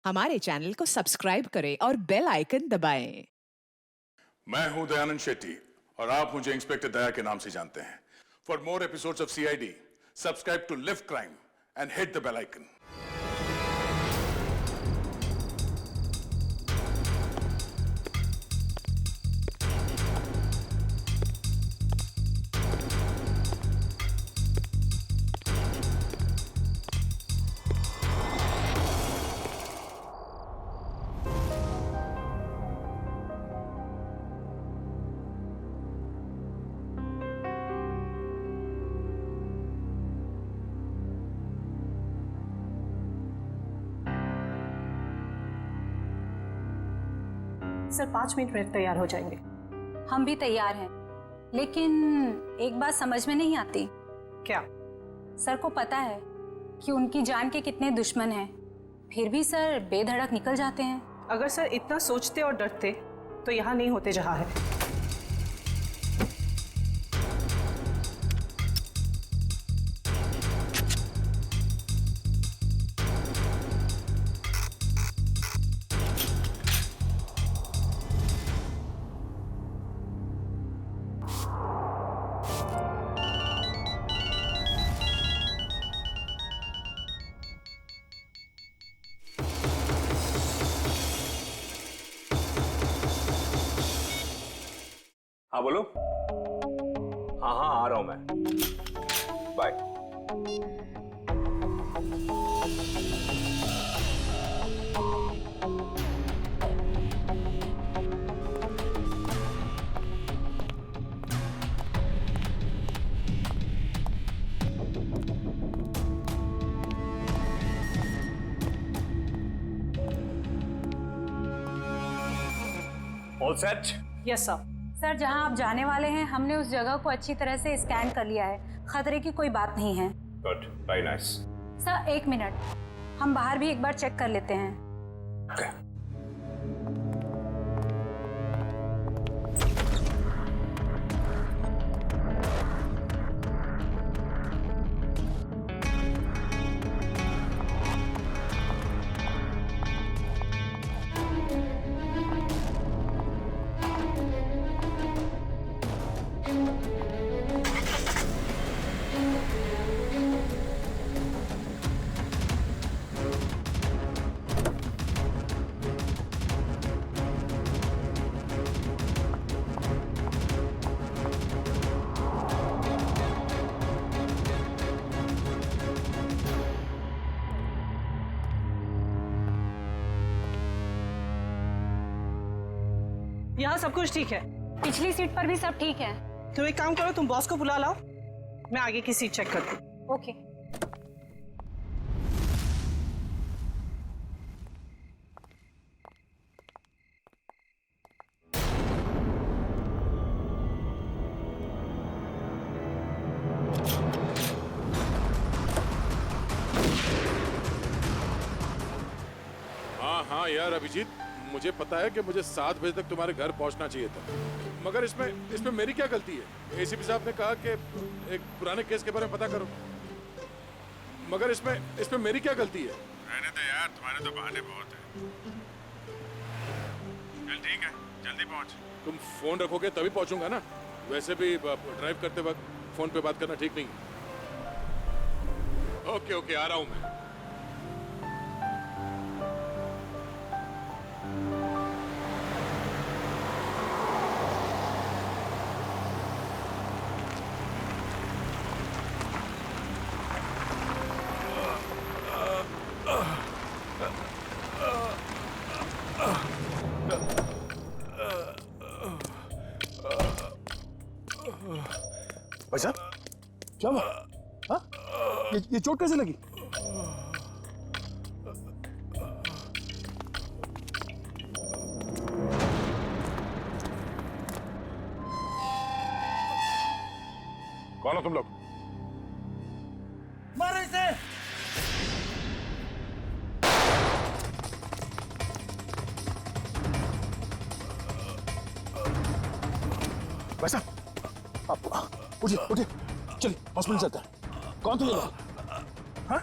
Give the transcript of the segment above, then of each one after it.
हमारे चैनल को सब्सक्राइब करें और बेल आइकन दबाएं। मैं हूं दयानंद शेट्टी और आप मुझे इंस्पेक्टर दया के नाम से जानते हैं। For more episodes of CID, subscribe to live crime and hit the bell icon. Sir 5 minute में तैयार हो जाएंगे। हम भी तैयार हैं, लेकिन एक बात समझ में नहीं आती। क्या? सर को पता है कि उनकी जान के कितने दुश्मन हैं, फिर भी सर बेधड़क निकल जाते हैं। अगर सर इतना सोचते और डरते तो यहाँ नहीं होते जहाँ है। हाँ बोलो। हाँ हाँ आ रहा हूं मैं। Bye. All set? Yes sir. Sir जहां आप जाने वाले हैं, हमने उस जगह को अच्छी तरह से स्कैन कर लिया है। खतरे की कोई बात नहीं है। Good, very nice. Sir 1 minute, हम बाहर भी एक बार चेक कर लेते हैं। Okay. यहाँ सब कुछ ठीक है। पिछली सीट पर भी सब ठीक है। तुम एक काम करो, तुम बॉस को बुला लाओ, मैं आगे की सीट चेक करती हूँ। ओके। हाँ यार अभिजीत, मुझे पता है कि मुझे 7 बजे तक तुम्हारे घर पहुंचना चाहिए था, मगर इसमें मेरी क्या गलती है? ACP साहब ने कहा कि एक पुराने केस के बारे में पता करो, मगर इसमें मेरी क्या गलती है? रहने दे यार, तुम्हारे तो बहाने बहुत हैं। चल ठीक है, जल्दी पहुंच। तुम फोन रखोगे तभी पहुंचूंगा ना, वैसे भी ड्राइव करते वक्त फोन पे बात करना ठीक नहीं। ओके आ रहा हूं मैं। भाई साहब क्या हुआ? हाँ? ये चोट कैसे लगी? कौन हो तुम लोग? मारो इसे। भाई साहब आप उठिए उठिए, चलिए हॉस्पिटल चलते हैं। कौन थे ये लोग? हाँ?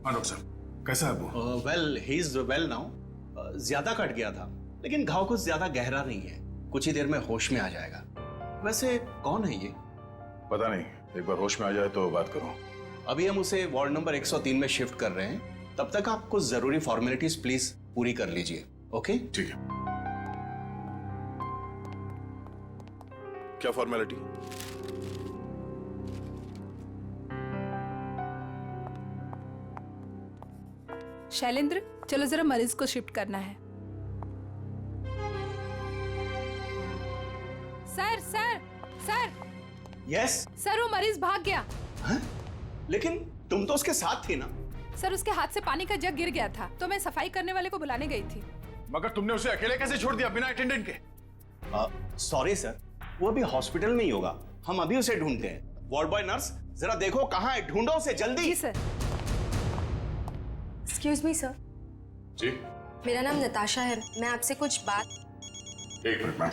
हाँ डॉक्टर साहब, कैसा है वो? Well he is well now. ज्यादा कट गया था लेकिन घाव कुछ ज्यादा गहरा नहीं है, कुछ ही देर में होश में आ जाएगा। वैसे कौन है ये? पता नहीं, एक बार होश में आ जाए तो बात करूं। अभी हम उसे वार्ड नंबर 103 में शिफ्ट कर रहे हैं, तब तक आप कुछ जरूरी फॉर्मेलिटीज प्लीज पूरी कर लीजिए। ओके? ठीक है। क्या फॉर्मेलिटी? शैलेंद्र, चलो जरा मरीज को शिफ्ट करना है। Sir sir sir yes sir, वो मरीज भाग गया। लेकिन तुम तो उसके साथ थी ना? सर, उसके हाथ से पानी का जग गिर गया था तो मैं सफाई करने वाले को बुलाने गई थी। मगर तुमने उसे अकेले कैसे छोड़ दिया बिना अटेंडेंट के? सॉरी सर, वो अभी हॉस्पिटल में ही होगा, हम अभी उसे ढूंढते हैं। वार्ड बॉय नर्स, जरा देखो कहाँ है, ढूंढो उसे जल्दी। जी सर। Excuse me sir. जी? मेरा नाम नताशा है, मैं आपसे कुछ बात। एक मिनट मैम।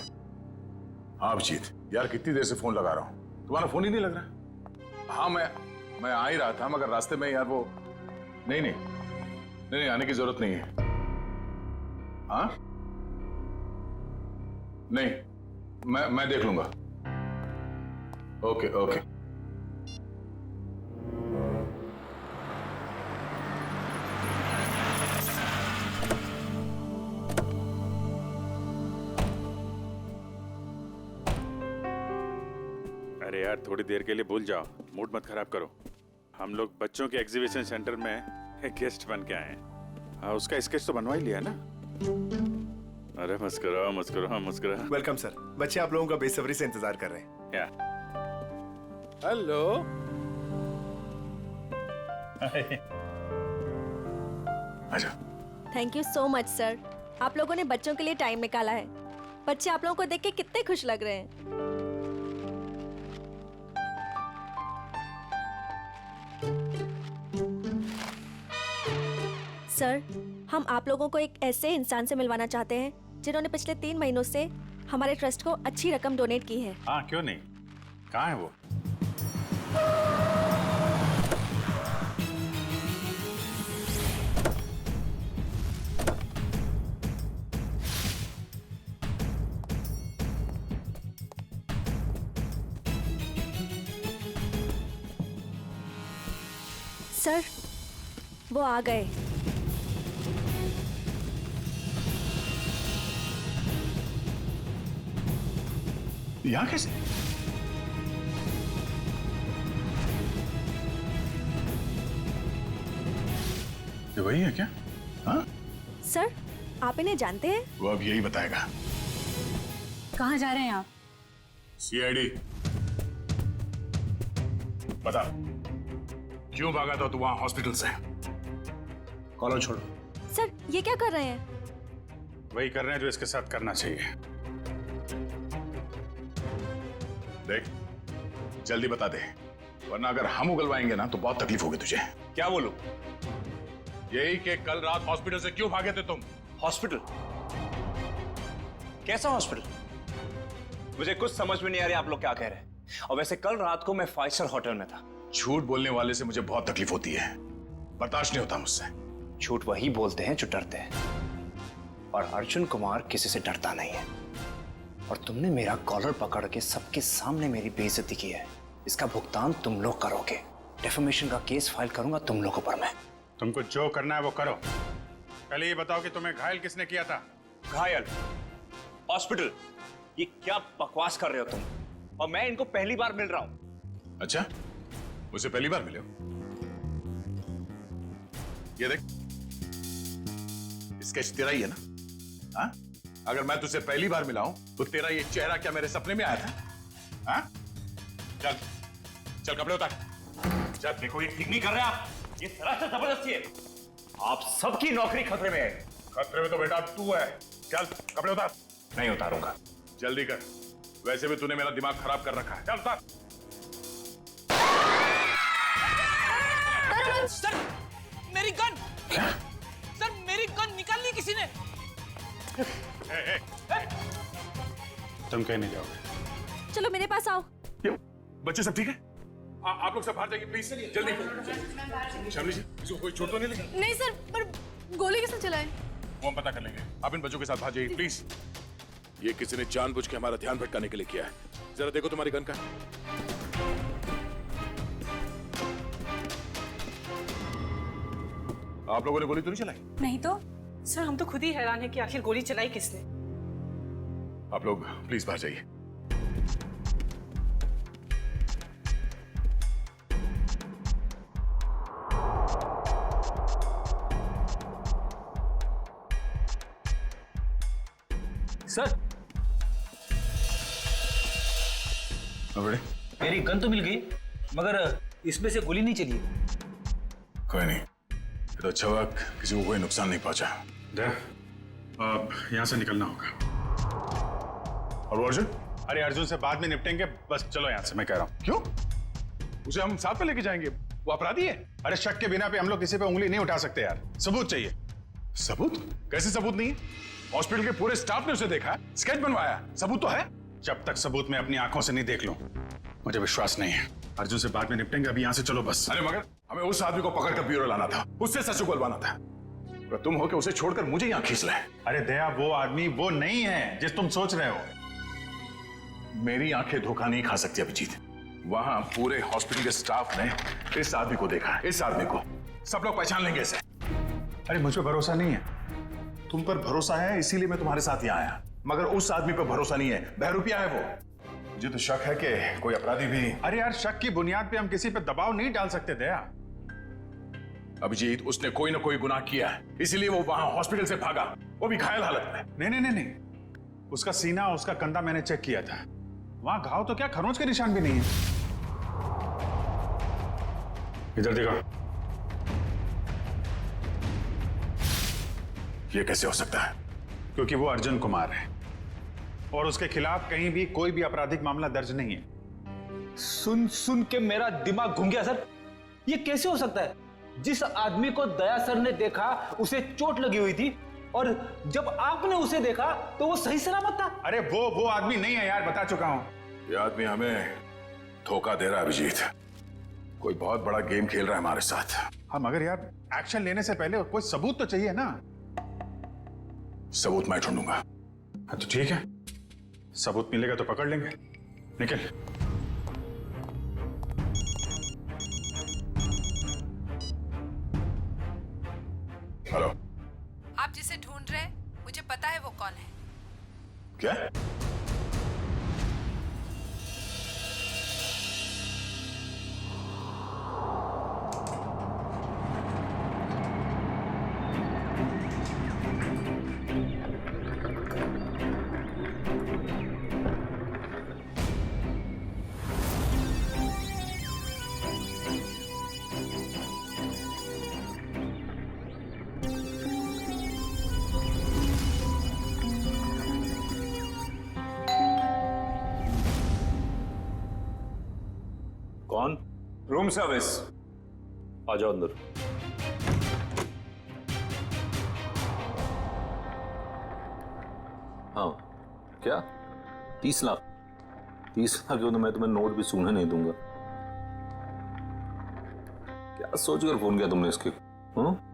हाँ अभिजीत, यार कितनी देर से फोन लगा रहा हूँ, तुम्हारा फोन ही नहीं लग रहा। हाँ मैं आ ही रहा था, मगर रास्ते में यार वो नहीं आने की जरूरत नहीं है। हाँ नहीं, मैं देख लूंगा। Okay okay. अरे यार थोड़ी देर के लिए भूल जाओ, मूड मत खराब करो। हम लोग बच्चों के एग्जीबिशन सेंटर में गेस्ट बन के आए हैं। हाँ, उसका स्केच तो बनवा ही लिया ना? अरे मुस्कुराओ। वेलकम सर, बच्चे आप लोगों का बेसब्री से इंतजार कर रहे हैं। या हेलो। आजा। Thank you so much sir, आप लोगों ने बच्चों के लिए टाइम निकाला है। बच्चे आप लोगों को देख के कितने खुश लग रहे हैं। सर, हम आप लोगों को एक ऐसे इंसान से मिलवाना चाहते हैं जिन्होंने पिछले 3 महीनों से हमारे ट्रस्ट को अच्छी रकम डोनेट की है। हाँ क्यों नहीं, कहाँ है वो? सर, वो आ गए। यहाँ कैसे? ये वही है क्या? हाँ? सर, आप इन्हें जानते हैं? वो अब यही बताएगा। कहाँ जा रहे हैं आप? सीआईडी। बता, क्यों भागा था तू वहां हॉस्पिटल से? कॉलर छोड़ो। सर, ये क्या कर रहे हैं? वही कर रहे हैं जो इसके साथ करना चाहिए। देख, जल्दी बता दे, वरना अगर हम उगलवाएंगे ना तो बहुत तकलीफ होगी तुझे। क्या बोलूं? यही कि कल रात हॉस्पिटल से क्यों भागे थे तुम? हॉस्पिटल? कैसा हॉस्पिटल? मुझे कुछ समझ में नहीं आ रहा आप लोग क्या कह रहे हैं। और वैसे कल रात को मैं 5 स्टार होटल में था। झूठ बोलने वाले से मुझे बहुत तकलीफ होती है, बर्दाश्त नहीं होता मुझसे। झूठ वही बोलते हैं जो डरते हैं, और अर्जुन कुमार किसी से डरता नहीं है। और तुमने मेरा कॉलर पकड़ के सबके सामने मेरी बेइज्जती की है, इसका भुगतान तुम लोग करोगे। डिफेमेशन का केस फाइल करूंगा तुम लोगों पर मैं। तुमको जो करना है वो करो। पहले ये बताओ कि तुम्हें घायल किसने किया था? घायल? हॉस्पिटल? ये क्या बकवास कर रहे हो तुम? और मैं इनको पहली बार मिल रहा हूं। अच्छा, मुझे पहली बार मिले हो? ये देख, स्केच तेरा ही है ना? हाँ? अगर मैं तुझसे पहली बार मिला हूं तो तेरा ये चेहरा क्या मेरे सपने में आया था? हाँ? चल चल कपड़े उतार। चल, देखो ये ठीक नहीं कर रहे आप, ये सरासर जबरदस्ती है। आप सबकी नौकरी खतरे में है। खतरे में तो बेटा तू है। चल कपड़े उतार। नहीं उतारूंगा। जल्दी कर, वैसे भी तूने मेरा दिमाग खराब कर रखा है। चल उतार। सर, मेरी गन! सर, मेरी गन निकाल ली किसी ने। तुम कहीं नहीं जाओगे। चलो मेरे पास आओ। बच्चे सब ठीक है? आप लोग सब बाहर जाइए प्लीज, जल्दी। शामली जी, इसको कोई चोट तो नहीं लगी? नहीं सर, पर गोली किसने चलाई? वो हम पता कर लेंगे। आप इन बच्चों के साथ बाहर जाइए प्लीज। ये किसी ने जानबूझ के हमारा ध्यान भटकाने के लिए किया है। जरा देखो तुम्हारी गन का। आप लोगों ने गोली तो नहीं चलाई? नहीं तो। सर हम तो खुद ही हैरान है कि आखिर गोली चलाई किसने। आप लोग प्लीज बाहर जाइए। सर मेरी गन तो मिल गई, मगर इसमें से गोली नहीं चली। कोई नहीं, ये तो अच्छा हुआ किसी को कोई नुकसान नहीं पहुंचा। अब यहाँ से निकलना होगा। और अर्जुन? अरे अर्जुन से बाद में निपटेंगे, बस चलो यहाँ से, मैं कह रहा हूँ। क्यों? उसे हम साथ में लेके जाएंगे, वो अपराधी है। अरे शक के बिना पे हम लोग किसी पे उंगली नहीं उठा सकते यार, सबूत चाहिए। सबूत? कैसे सबूत नहीं है? हॉस्पिटल के पूरे स्टाफ ने उसे देखा, स्केच बनवाया, सबूत तो है। जब तक सबूत मैं अपनी आंखों से नहीं देख लूं, मुझे विश्वास नहीं है। अर्जुन से बाद में निपटेंगे, अभी यहाँ से चलो बस। अरे मगर हमें उस आदमी को पकड़कर ब्यूरो लाना था, उससे सच उगलवाना था। अगर तुम हो के उसे छोड़कर मुझे यहाँ खींच लाए। अरे दया, वो आदमी वो नहीं है जिस तुम सोच रहे हो। मेरी आंखें धोखा नहीं खा सकती अभिजीत। वहां पूरे हॉस्पिटल के स्टाफ ने इस आदमी को देखा, इस आदमी को सब लोग पहचान लेंगे इसे। अरे मुझ पर भरोसा नहीं है। तुम पर भरोसा है इसीलिए मैं तुम्हारे साथ यहाँ आया, मगर उस आदमी पर भरोसा नहीं है, बहरूपिया है वो। मुझे तो शक है कि कोई अपराधी भी। अरे यार, शक की बुनियाद पे हम किसी पे दबाव नहीं डाल सकते दया। अभिजीत, उसने कोई ना कोई गुनाह किया है, इसीलिए वो वहां हॉस्पिटल से भागा, वो भी घायल हालत में। नहीं नहीं नहीं नहीं, उसका सीना, उसका कंधा मैंने चेक किया था, वहां घाव तो क्या खरोंच के निशान भी नहीं है। इधर देखो। ये कैसे हो सकता है? क्योंकि वो अर्जुन कुमार है और उसके खिलाफ कहीं भी कोई भी आपराधिक मामला दर्ज नहीं है। सुन सुन के मेरा दिमाग घूम गया सर। ये कैसे हो सकता है? जिस आदमी को दया सर ने देखा उसे चोट लगी हुई थी, और जब आपने उसे देखा तो वो सही सलामत था। अरे वो आदमी नहीं है यार, बता चुका हूं। ये आदमी हमें धोखा दे रहा है अभिजीत, कोई बहुत बड़ा गेम खेल रहा है हमारे साथ। हाँ, मगर यार एक्शन लेने से पहले कोई सबूत तो चाहिए ना। सबूत मैं ढूंढूंगा। हाँ तो ठीक है, सबूत मिलेगा तो पकड़ लेंगे। निकल। हेलो। आप जिसे ढूंढ रहे हैं, मुझे पता है वो कौन है। क्या? कौन? Room service. आ जाओ अंदर। हाँ क्या? 30 लाख? 30 लाख क्यों? तो मैं तुम्हें नोट भी सूंघने नहीं दूंगा। क्या सोचकर फोन किया तुमने इसके? हाँ?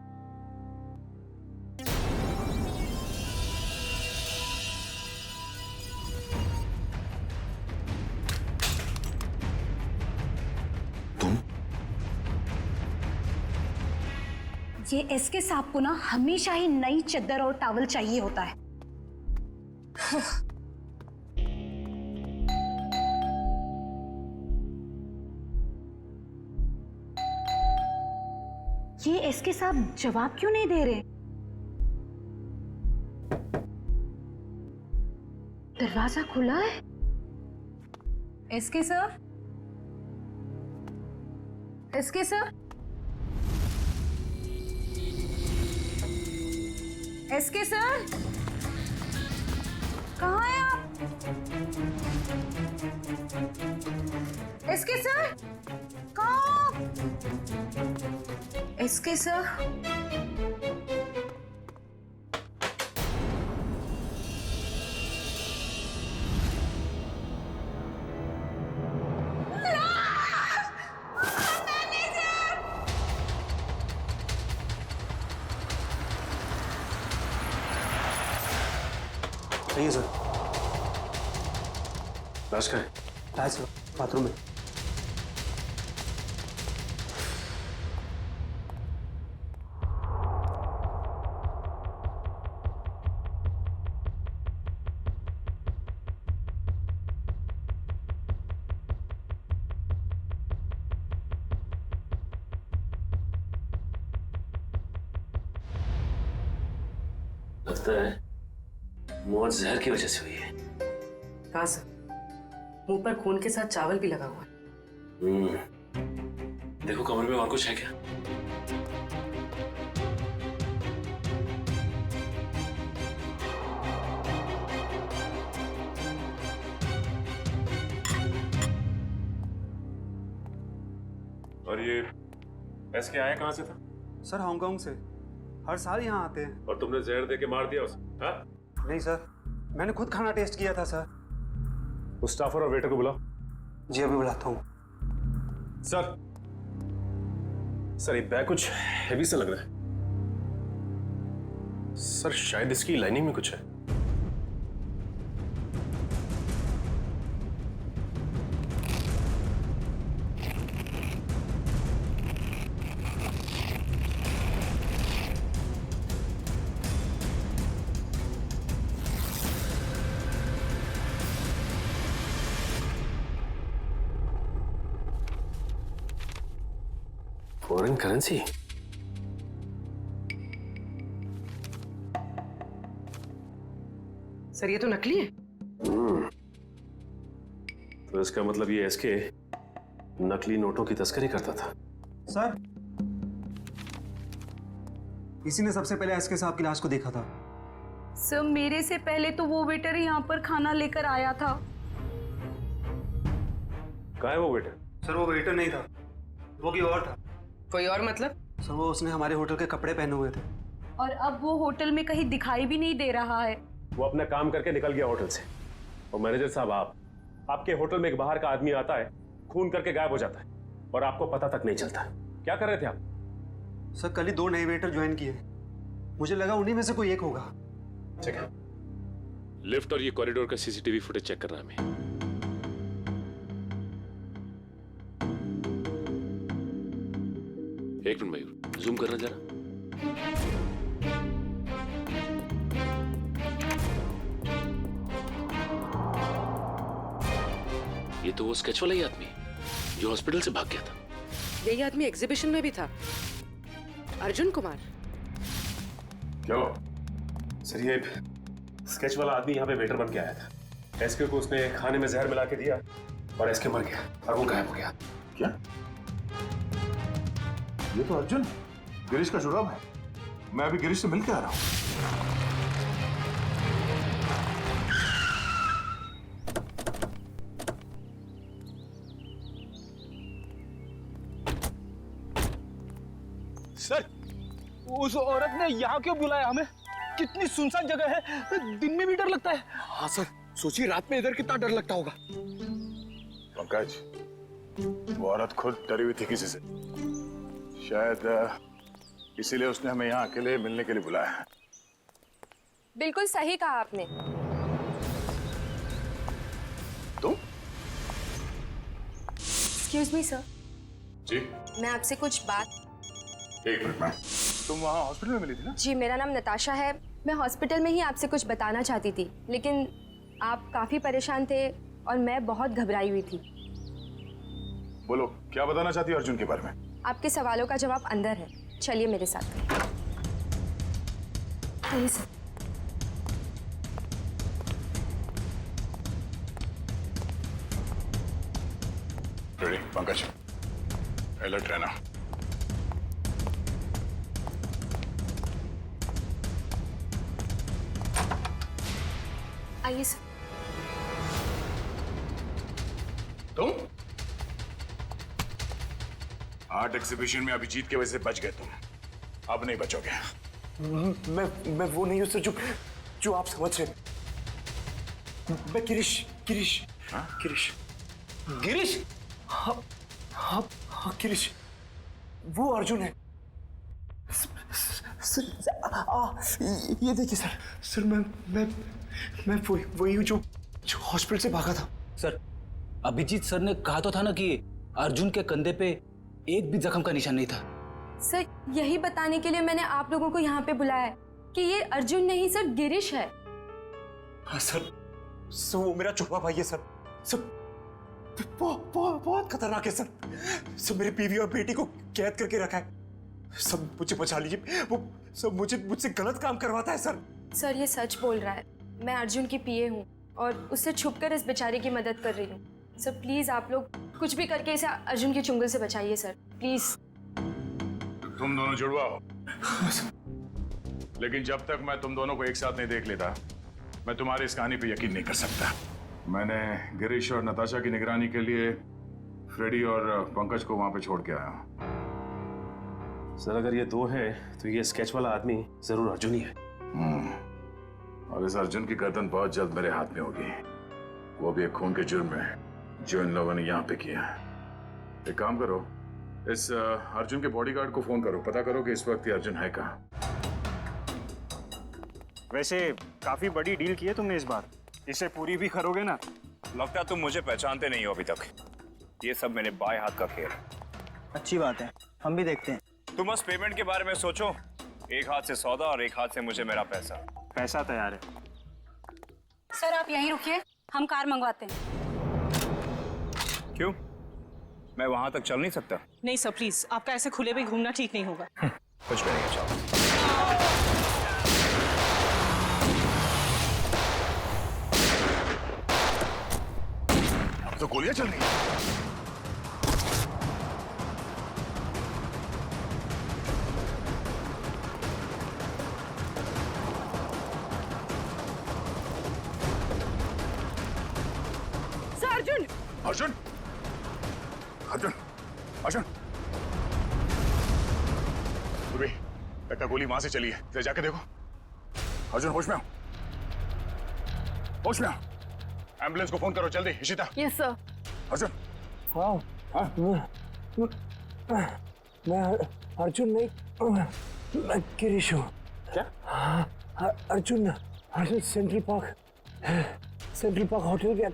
ये एसके साहब को ना हमेशा ही नई चद्दर और टॉवल चाहिए होता है। ये एसके साहब जवाब क्यों नहीं दे रहे? दरवाजा खुला है। SK sir, SK sir, SK sir, कहाँ हैं आप? एसके सर, कहाँ? एसके सर, सही है सर। लाश का है? है सर, बाथरूम में। लगता है मौत जहर की वजह से हुई है। कहाँ सर? मुंह पर खून के साथ चावल भी लगा हुआ है। देखो कमरे में और कुछ है क्या? और ये एसके आया कहाँ से था? सर हांगकांग से, हर साल यहाँ आते हैं। और तुमने जहर दे के मार दिया उसे? हाँ? नहीं सर, मैंने खुद खाना टेस्ट किया था सर। उस स्टाफर और वेटर को बुलाओ। जी अभी बुलाता हूँ। सर सर ये बैग कुछ हेवी सा लग रहा है। सर शायद इसकी लाइनिंग में कुछ है। Foreign currency? सर ये तो नकली है। तो इसका मतलब ये एसके नकली नोटों की तस्करी करता था। सर इसी ने सबसे पहले एसके साहब की लाश को देखा था। सर मेरे से पहले तो वो वेटर यहाँ पर खाना लेकर आया था। कहाँ है वो वेटर? सर वो वेटर नहीं था, वो कोई और था। कोई और मतलब? सर वो उसने हमारे होटल के कपड़े पहने हुए थे। और अब वो होटल में कहीं दिखाई भी नहीं दे रहा है। वो अपना काम करके निकल गया होटल से। और मैनेजर साहब आपके होटल में एक बाहर का आदमी आता है, खून करके गायब हो जाता है और आपको पता तक नहीं चलता। क्या कर रहे थे आप? सर कल ही 2 नए वेटर ज्वाइन किए, मुझे लगा उन्हीं में से कोई एक होगा। ठीक है। लिफ्ट और ये कॉरिडोर का सीसीटीवी फुटेज चेक करना हमें। एक मिनट मयूर, जूम करना जरा। ये तो वो स्केच वाला ही आदमी जो हॉस्पिटल से भाग गया था। यही आदमी एग्जीबिशन में भी था, अर्जुन कुमार। क्यों? सर ये स्केच वाला आदमी यहाँ पे वेटर बन के आया था। एसके को उसने खाने में जहर मिला के दिया और एसके मर गया और वो गायब हो गया। क्या? ये तो अर्जुन गिरीश का जुड़ाव है। मैं अभी गिरीश से मिल के आ रहा हूँ। सर उस औरत ने यहाँ क्यों बुलाया हमें? कितनी सुनसान जगह है, दिन में भी डर लगता है। हाँ सर, सोचिए रात में इधर कितना डर लगता होगा। पंकज, वो औरत खुद डरी हुई थी किसी से। शायद इसीलिए उसने हमें यहाँ अकेले मिलने के लिए बुलाया है। बिल्कुल सही कहा आपने। तुम? एक्सक्यूज मी सर, जी मैं आपसे कुछ बात। एक मिनट में। तुम वहाँ हॉस्पिटल में मिली थी ना? जी मेरा नाम नताशा है, मैं हॉस्पिटल में ही आपसे कुछ बताना चाहती थी, लेकिन आप काफी परेशान थे और मैं बहुत घबराई हुई थी। बोलो क्या बताना चाहती हो अर्जुन के बारे में? आपके सवालों का जवाब अंदर है, चलिए मेरे साथ। आइए सर। रेडी पंकज, अलर्ट रहना। आइए सर। तुम आर्ट एग्जीबिशन में अभिजीत की वजह से बच गए तुम, अब नहीं बचोगे। मैं वो नहीं हूं सर जो आप समझ रहे। मैं गिरीश गिरीश हाँ? गिरीश गिरीश हाँ हाँ हाँ गिरीश, वो अर्जुन है। सर ये देखिए सर मैं मैं वही हूँ जो हॉस्पिटल से भागा था। सर, अभिजीत सर ने कहा तो था ना कि अर्जुन के कंधे पे एक भी जख्म का निशान नहीं था। सर, यही बताने के लिए मैंने आप लोगों को यहाँ पे बुलाया है कि ये अर्जुन नहीं सर, गिरीश है। हाँ सर, वो मेरा छोटा भाई है सर। बहुत खतरनाक है सर। सब मेरी बीवी और बेटी को कैद करके रखा है। सब मुझे बचा लीजिए, वो सब मुझसे गलत काम करवाता है सर। सर, ये सच बोल रहा है। मैं अर्जुन की पीए हूँ और उससे छुपकर इस बेचारे की मदद कर रही हूँ। सर प्लीज आप लोग कुछ भी करके इसे अर्जुन के चुंगल से बचाइए सर, प्लीज। तुम दोनों जुड़वा हो, लेकिन जब तक मैं तुम दोनों को एक साथ नहीं देख लेता, मैं तुम्हारी इस कहानी पे यकीन नहीं कर सकता। मैंने गिरीश और नताशा की निगरानी के लिए फ्रेडी और पंकज को वहां पे छोड़ के आया हूं। सर, अगर ये दो हैं तो ये स्केच वाला आदमी जरूर अर्जुन ही है। और इस अर्जुन की गर्दन बहुत जल्द मेरे हाथ में होगी, वो भी एक खून के जुर्म में जो इन लोगों ने यहाँ पे किया है। एक काम करो, इस अर्जुन के बॉडीगार्ड को फोन करो, पता करो कि इस वक्त ये अर्जुन है कहाँ। वैसे काफी बड़ी डील की है तुमने इस बार, इसे पूरी भी करोगे ना? लगता है तुम मुझे पहचानते नहीं हो अभी तक। ये सब मेरे बाएं हाथ का खेल है। अच्छी बात है, हम भी देखते हैं। तुम बस पेमेंट के बारे में सोचो, एक हाथ से सौदा और एक हाथ से मुझे मेरा पैसा। पैसा तैयार है। सर आप यहीं रुकिए, हम कार मंगवाते हैं। क्यों, मैं वहां तक चल नहीं सकता? नहीं सर प्लीज, आपका ऐसे खुले में घूमना ठीक नहीं होगा। कुछ भी नहीं, चलो। अब तो गोलियां चल रही हैं। अर्जुन! अर्जुन! अर्जुन! अर्जुन! सुबह लगता गोली वहां से चली है, जरा जाके देखो। अर्जुन होश में आओ, होश में आओ। एम्बुलेंस को फोन करो जल्दी। इशिता। Yes sir. अर्जुन। मैं अर्जुन नहीं, मैं गिरीश हूँ। क्या? अर्जुन सेंट्रल पार्क होटल गया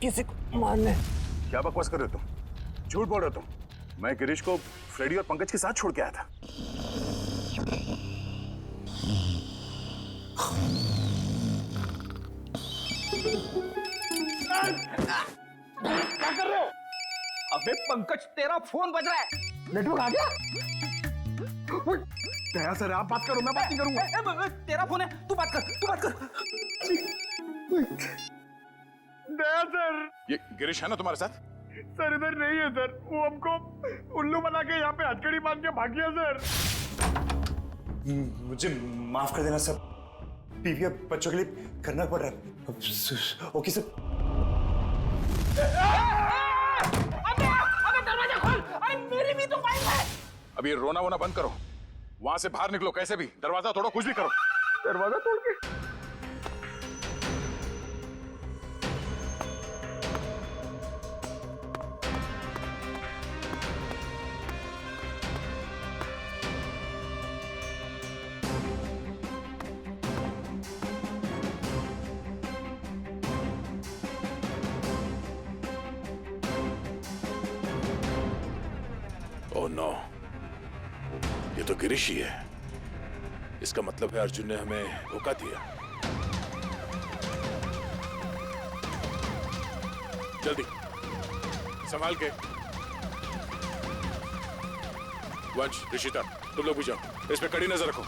किसी को मारने। क्या बकवास कर रहे हो तुम? झूठ बोल रहे हो तुम। मैं गिरीश को फ्रेडी और पंकज के साथ छोड़ के आया था। क्या कर रहे हो? अबे पंकज, तेरा फोन बज रहा है। नेटवर्क आ गया? क्या सर, आप बात करो, मैं बात नहीं करूंगा। तेरा फोन है, तू बात कर। दया सर। ये गिरीश है ना तुम्हारे साथ? सर इधर नहीं है सर, वो हमको उल्लू बना के यहाँ पे हथकड़ी बांध के भाग गया सर। मुझे माफ कर देना सर, बीवी और बच्चों के लिए करना पड़ रहा है। Okay sir. अबे दरवाजा खोल, अरे मेरी भी तो वाइफ है। अब ये रोना वोना बंद करो, वहां से बाहर निकलो कैसे भी, दरवाजा तोड़ो, कुछ भी करो। दरवाजा तोड़ के? ओह नो, ये तो गिरीश ही है। इसका मतलब है अर्जुन ने हमें धोखा दिया। जल्दी संभाल के। वंश, ऋषिता, तुम लोग भी जाओ, इस पे कड़ी नजर रखो।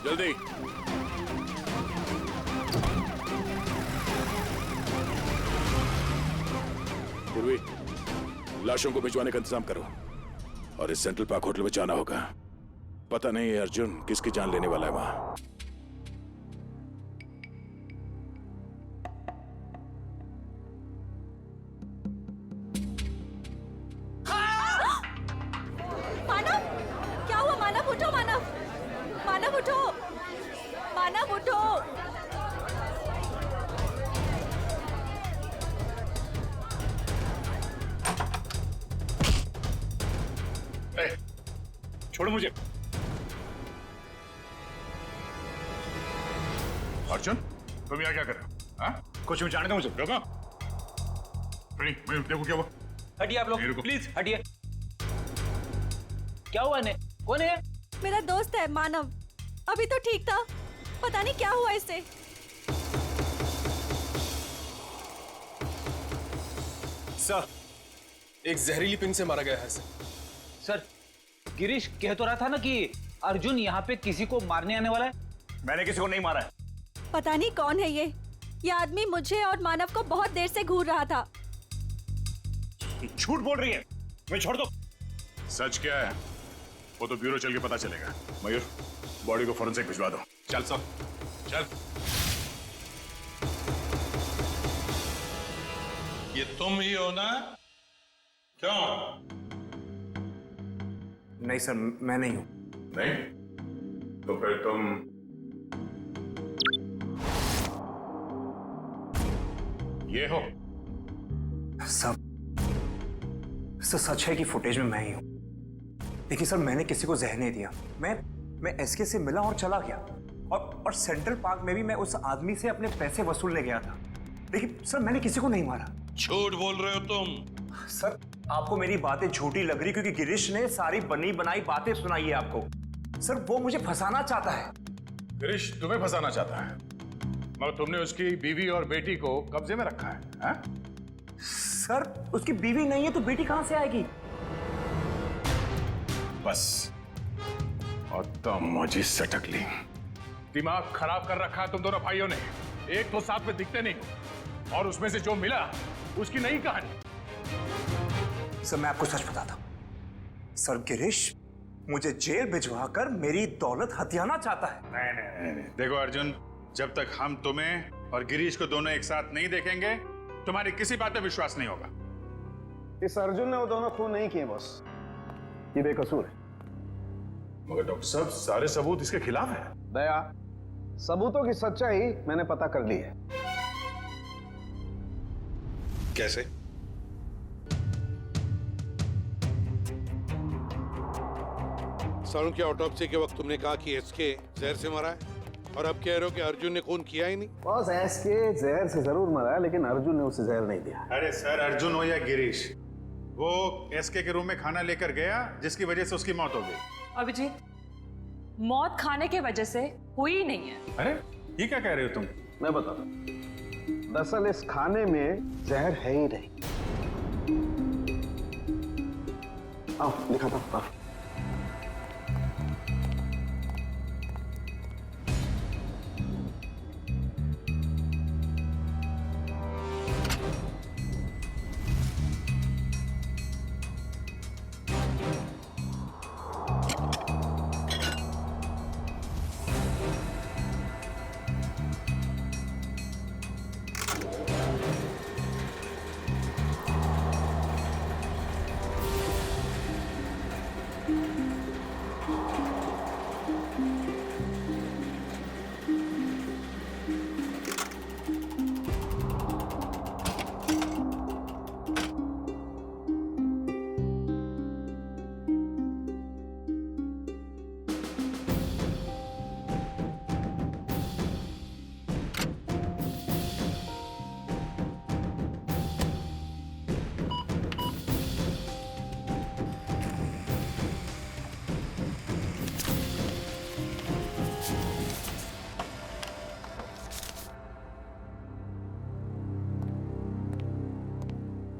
जल्दी। पूर्वी, लाशों को भिजवाने का इंतजाम करो और इस सेंट्रल पार्क होटल में जाना होगा। पता नहीं है अर्जुन किसकी जान लेने वाला है वहां। मानव, क्या हुआ? मानव उठो, मानव, मानव उठो, मानव उठो। छोड़ो मुझे। अर्जुन तुम यहाँ क्या कर रहे हो? हाँ? कुछ भी जाने दो मुझे। रुको। देखो क्या हुआ? हटिए आप लोग, प्लीज हटिए। क्या हुआ ने? कौन है? मेरा दोस्त है मानव। अभी तो ठीक था, पता नहीं क्या हुआ इसे। सर, एक जहरीली पिन से मारा गया है सर, गिरीश कह तो रहा था ना कि अर्जुन यहाँ पे किसी को मारने आने वाला है। मैंने किसी को नहीं मारा है। पता नहीं कौन है ये आदमी मुझे और मानव को बहुत देर से घूर रहा था। झूठ बोल रही है, मैं छोड़ दो। सच क्या है वो तो ब्यूरो चल के पता चलेगा। मयूर, बॉडी को फॉरेंसिक भिजवा दो। चल सब, चल। ये तुम ही हो ना? क्यों? नहीं सर, मैं नहीं हूं। नहीं? तो फिर तुम ये हो? सब सच है कि फुटेज में मैं ही हूं। देखिए सर, मैंने किसी को जहर नहीं दिया। मैं एसके से मिला और चला गया, और सेंट्रल पार्क में भी मैं उस आदमी से अपने पैसे वसूलने गया था। लेकिन सर, मैंने किसी को नहीं मारा। झूठ बोल रहे हो तुम। सर, आपको मेरी बातें झूठी लग रही क्योंकि गिरीश ने सारी बनी बनाई बातें सुनाई है आपको। सर, वो मुझे फंसाना चाहता है। गिरीश तुम्हें फंसाना चाहता है, मगर तुमने उसकी बीवी और बेटी को कब्जे में रखा है, हा? सर, उसकी बीवी नहीं है तो बेटी कहां से आएगी? बस और तमाजी सटक ली। दिमाग खराब कर रखा है तुम दोनों भाइयों ने। एक तो साथ में दिखते नहीं, और उसमें से जो मिला उसकी नई कहानी। सर, मैं आपको सच बताता हूं। सर, गिरीश मुझे जेल भिजवा कर मेरी दौलत हथियाना चाहता है। नहीं। देखो अर्जुन, जब तक हम तुम्हें और गिरीश को दोनों एक साथ नहीं देखेंगे, तुम्हारी किसी बात पे विश्वास नहीं होगा। इस अर्जुन ने वो दोनों खून नहीं किए बॉस, ये बेकसूर है। मगर डॉक्टर साहब, सारे सबूत इसके खिलाफ है। दया, सबूतों की सच्चाई मैंने पता कर ली है। कैसे? सारुण की ऑटोप्सी के वक्त तुमने कहा कि एसके जहर से मरा है, और अब कह रहे हो कि अर्जुन ने खून किया ही नहीं। बॉस, एसके जहर से जरूर मरा है, लेकिन अर्जुन ने उसे जहर नहीं दिया। अरे सर, अर्जुन हो या गिरीश, वो एसके के रूम में खाना लेकर गया जिसकी वजह से उसकी मौत हो गई। अभिजीत, मौत खाने की वजह से हुई नहीं है। अरे ये क्या कह रहे हो तुम? मैं बताता, दरअसल इस खाने में जहर है ही नहीं। आओ दिखाता हूं।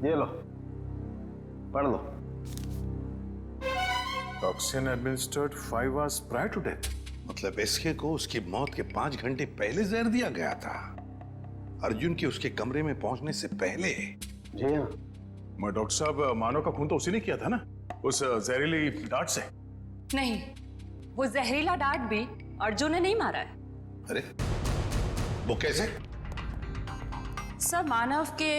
ये लो, पढ़ लो। Toxin administered 5 hours prior to death। मतलब एसके को उसकी मौत के 5 घंटे पहले जहर दिया गया था, अर्जुन के उसके कमरे में पहुंचने से पहले। जी हाँ। मैं डॉक्टर साहब, मानव का खून तो उसी ने किया था ना, उस जहरीली डांट से। नहीं, वो जहरीला डांट भी अर्जुन ने नहीं मारा है। अरे वो कैसे? सर, मानव के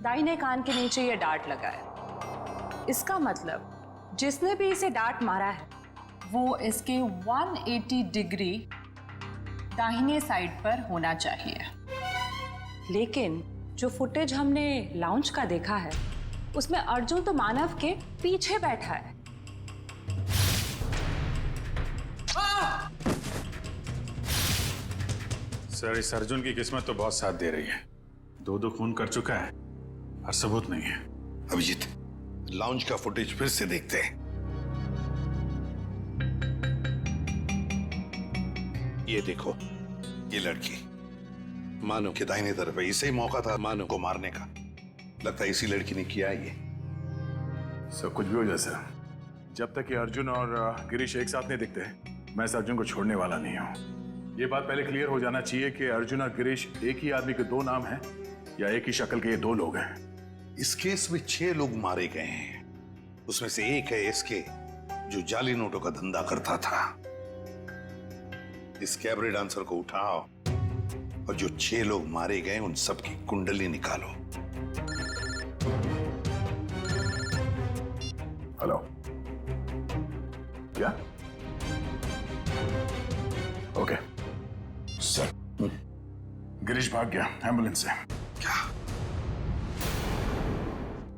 दाहिने कान के नीचे ये डांट लगा है। इसका मतलब जिसने भी इसे डांट मारा है वो इसके 180 डिग्री दाहिने साइड पर होना चाहिए। लेकिन जो फुटेज हमने लाउंज का देखा है उसमें अर्जुन तो मानव के पीछे बैठा है। सर, इस अर्जुन की किस्मत तो बहुत साथ दे रही है। 2 खून कर चुका है और सबूत नहीं है। अभिजीत, लॉन्च का फुटेज फिर से देखते हैं। ये देखो, ये लड़की मानो के दाहिने तरफ है। इसे ही मौका था मानो को मारने का। लगता है इसी लड़की ने किया ये। सब कुछ भी हो जाए सर, जब तक ये अर्जुन और गिरीश एक साथ नहीं दिखते, मैं इस अर्जुन को छोड़ने वाला नहीं हूँ। ये बात पहले क्लियर हो जाना चाहिए कि अर्जुन और गिरीश एक ही आदमी के 2 नाम हैं या एक ही शक्ल के ये 2 लोग हैं। इस केस में 6 लोग मारे गए हैं। उसमें से एक है एसके, जो जाली नोटों का धंधा करता था। इस कैबरे डांसर को उठाओ और जो 6 लोग मारे गए उन सबकी कुंडली निकालो। हेलो, क्या? ओके सर, गिरीश भाग गया एम्बुलेंस से।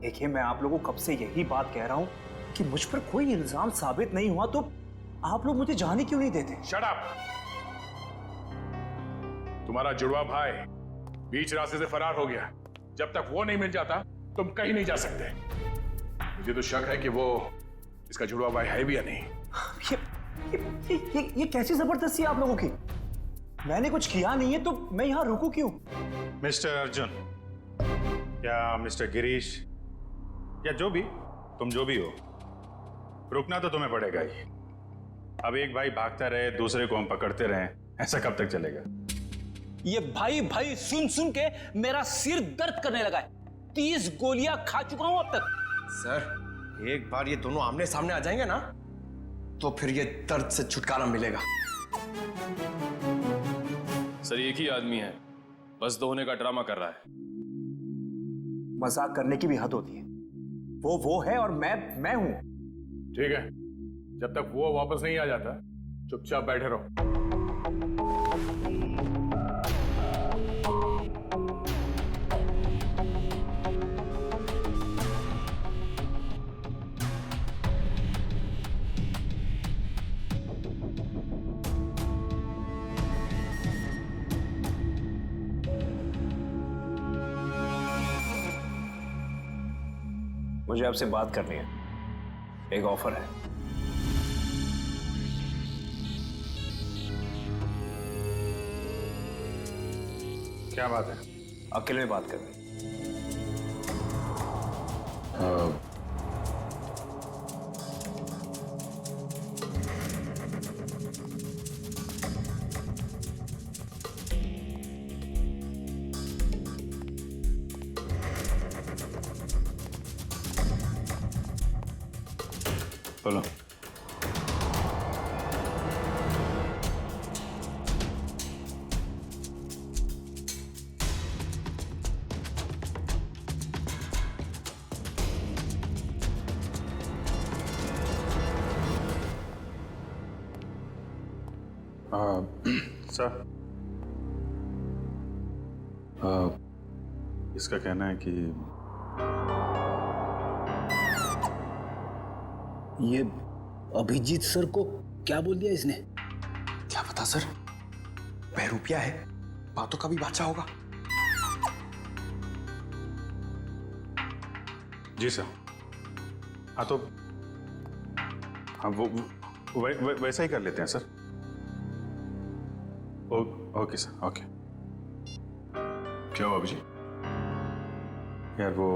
देखिए, मैं आप लोगों को कब से यही बात कह रहा हूं कि मुझ पर कोई इल्जाम साबित नहीं हुआ, तो आप लोग मुझे जाने क्यों नहीं देते? Shut up! तुम्हारा जुड़वा भाई बीच रास्ते से फरार हो गया। जब तक वो नहीं मिल जाता तुम कहीं नहीं जा सकते। मुझे तो शक है कि वो इसका जुड़वा भाई है भी या नहीं। ये कैसी जबरदस्ती है आप लोगों की? मैंने कुछ किया नहीं है तो मैं यहाँ रुकूं क्यों? मिस्टर अर्जुन या मिस्टर गिरीश या जो भी, तुम जो भी हो, रुकना तो तुम्हें पड़ेगा ही। अब एक भाई भागता रहे, दूसरे को हम पकड़ते रहे, ऐसा कब तक चलेगा? ये भाई भाई सुन सुन के मेरा सिर दर्द करने लगा है। 30 गोलियां खा चुका हूं अब तक। सर, एक बार ये दोनों आमने सामने आ जाएंगे ना, तो फिर ये दर्द से छुटकारा मिलेगा। सर, एक ही आदमी है, बस 2 होने का ड्रामा कर रहा है। मजाक करने की भी हद होती है। वो है और मैं हूं। ठीक है, जब तक वो वापस नहीं आ जाता चुपचाप बैठे रहो। मुझे आपसे बात करनी है, एक ऑफर है। क्या बात है? अकेले में बात करनी। बोलो। सर, इसका कहना है कि ये अभिजीत सर को क्या बोल दिया इसने? क्या पता सर, बहरूपिया है, बातों का भी बादशाह होगा। जी सर। हाँ तो हाँ वो वैसा ही कर लेते हैं सर। Okay sir, okay. क्या हुआ अभिजीत? यार वो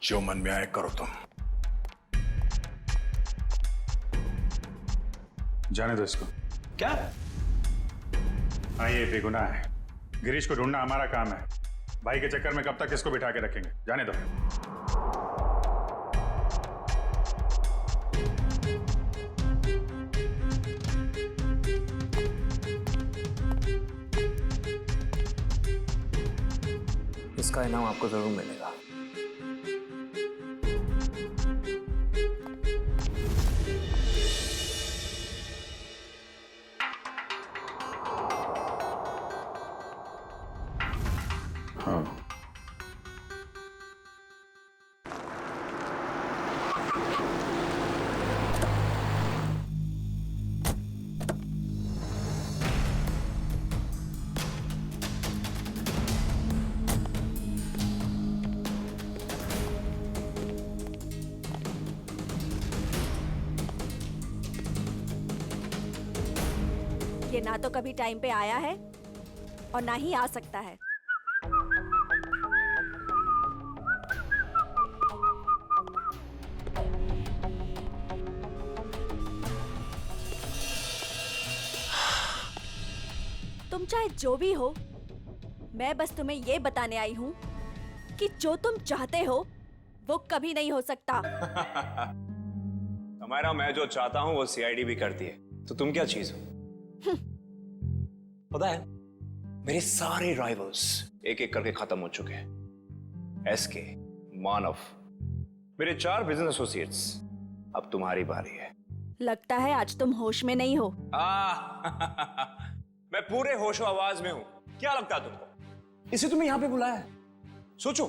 जो मन में आए करो तुम। जाने दो इसको। क्या? हाँ, ये बेगुनाह है। गिरीश को ढूंढना हमारा काम है। भाई के चक्कर में कब तक इसको बिठा के रखेंगे? जाने दो। इसका इनाम आपको जरूर मिलेगा। हाँ, ये ना तो कभी टाइम पे आया है और ना ही आ सकता है। तुम चाहे जो भी हो, मैं बस तुम्हें ये बताने आई हूँ कि जो तुम चाहते हो वो कभी नहीं हो सकता। हमारा मैं जो चाहता हूँ वो सीआईडी भी करती है, तो तुम क्या चीज हो? पता है, मेरे सारे राइवल्स एक एक करके खत्म हो चुके हैं। एसके, मानव, मेरे 4 बिजनेस एसोसिएट्स। अब तुम्हारी बारी है। लगता है आज तुम होश में नहीं हो। मैं पूरे होशो आवाज में हूं। क्या लगता है तुमको? इसे तुम्हें यहां पे बुलाया है। सोचो,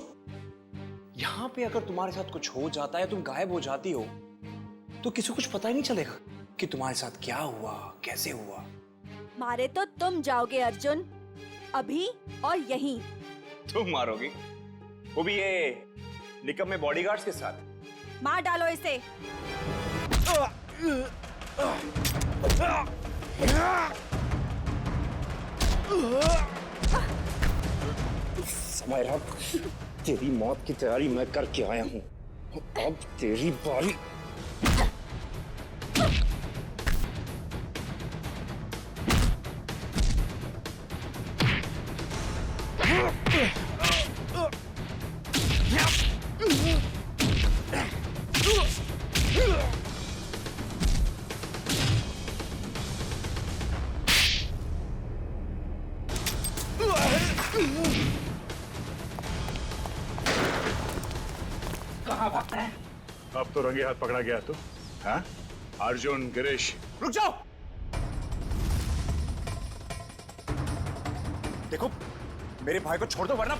यहां पे अगर तुम्हारे साथ कुछ हो जाता है, तुम गायब हो जाती हो, तो किसी को कुछ पता ही नहीं चलेगा कि तुम्हारे साथ क्या हुआ, कैसे हुआ। मारे तो तुम जाओगे अर्जुन, अभी और यहीं। तुम मारोगी? वो भी ये निकम्मे बॉडीगार्ड्स के साथ? मार डालो इसे। समायरा, तेरी मौत की तैयारी मैं करके आया हूं। अब तेरी बारी। कहाँ भागता है? अब तो रंगे हाथ पकड़ा गया तू। हाँ? अर्जुन, गिरीश, रुक जाओ। देखो, मेरे भाई को छोड़ दो, वरना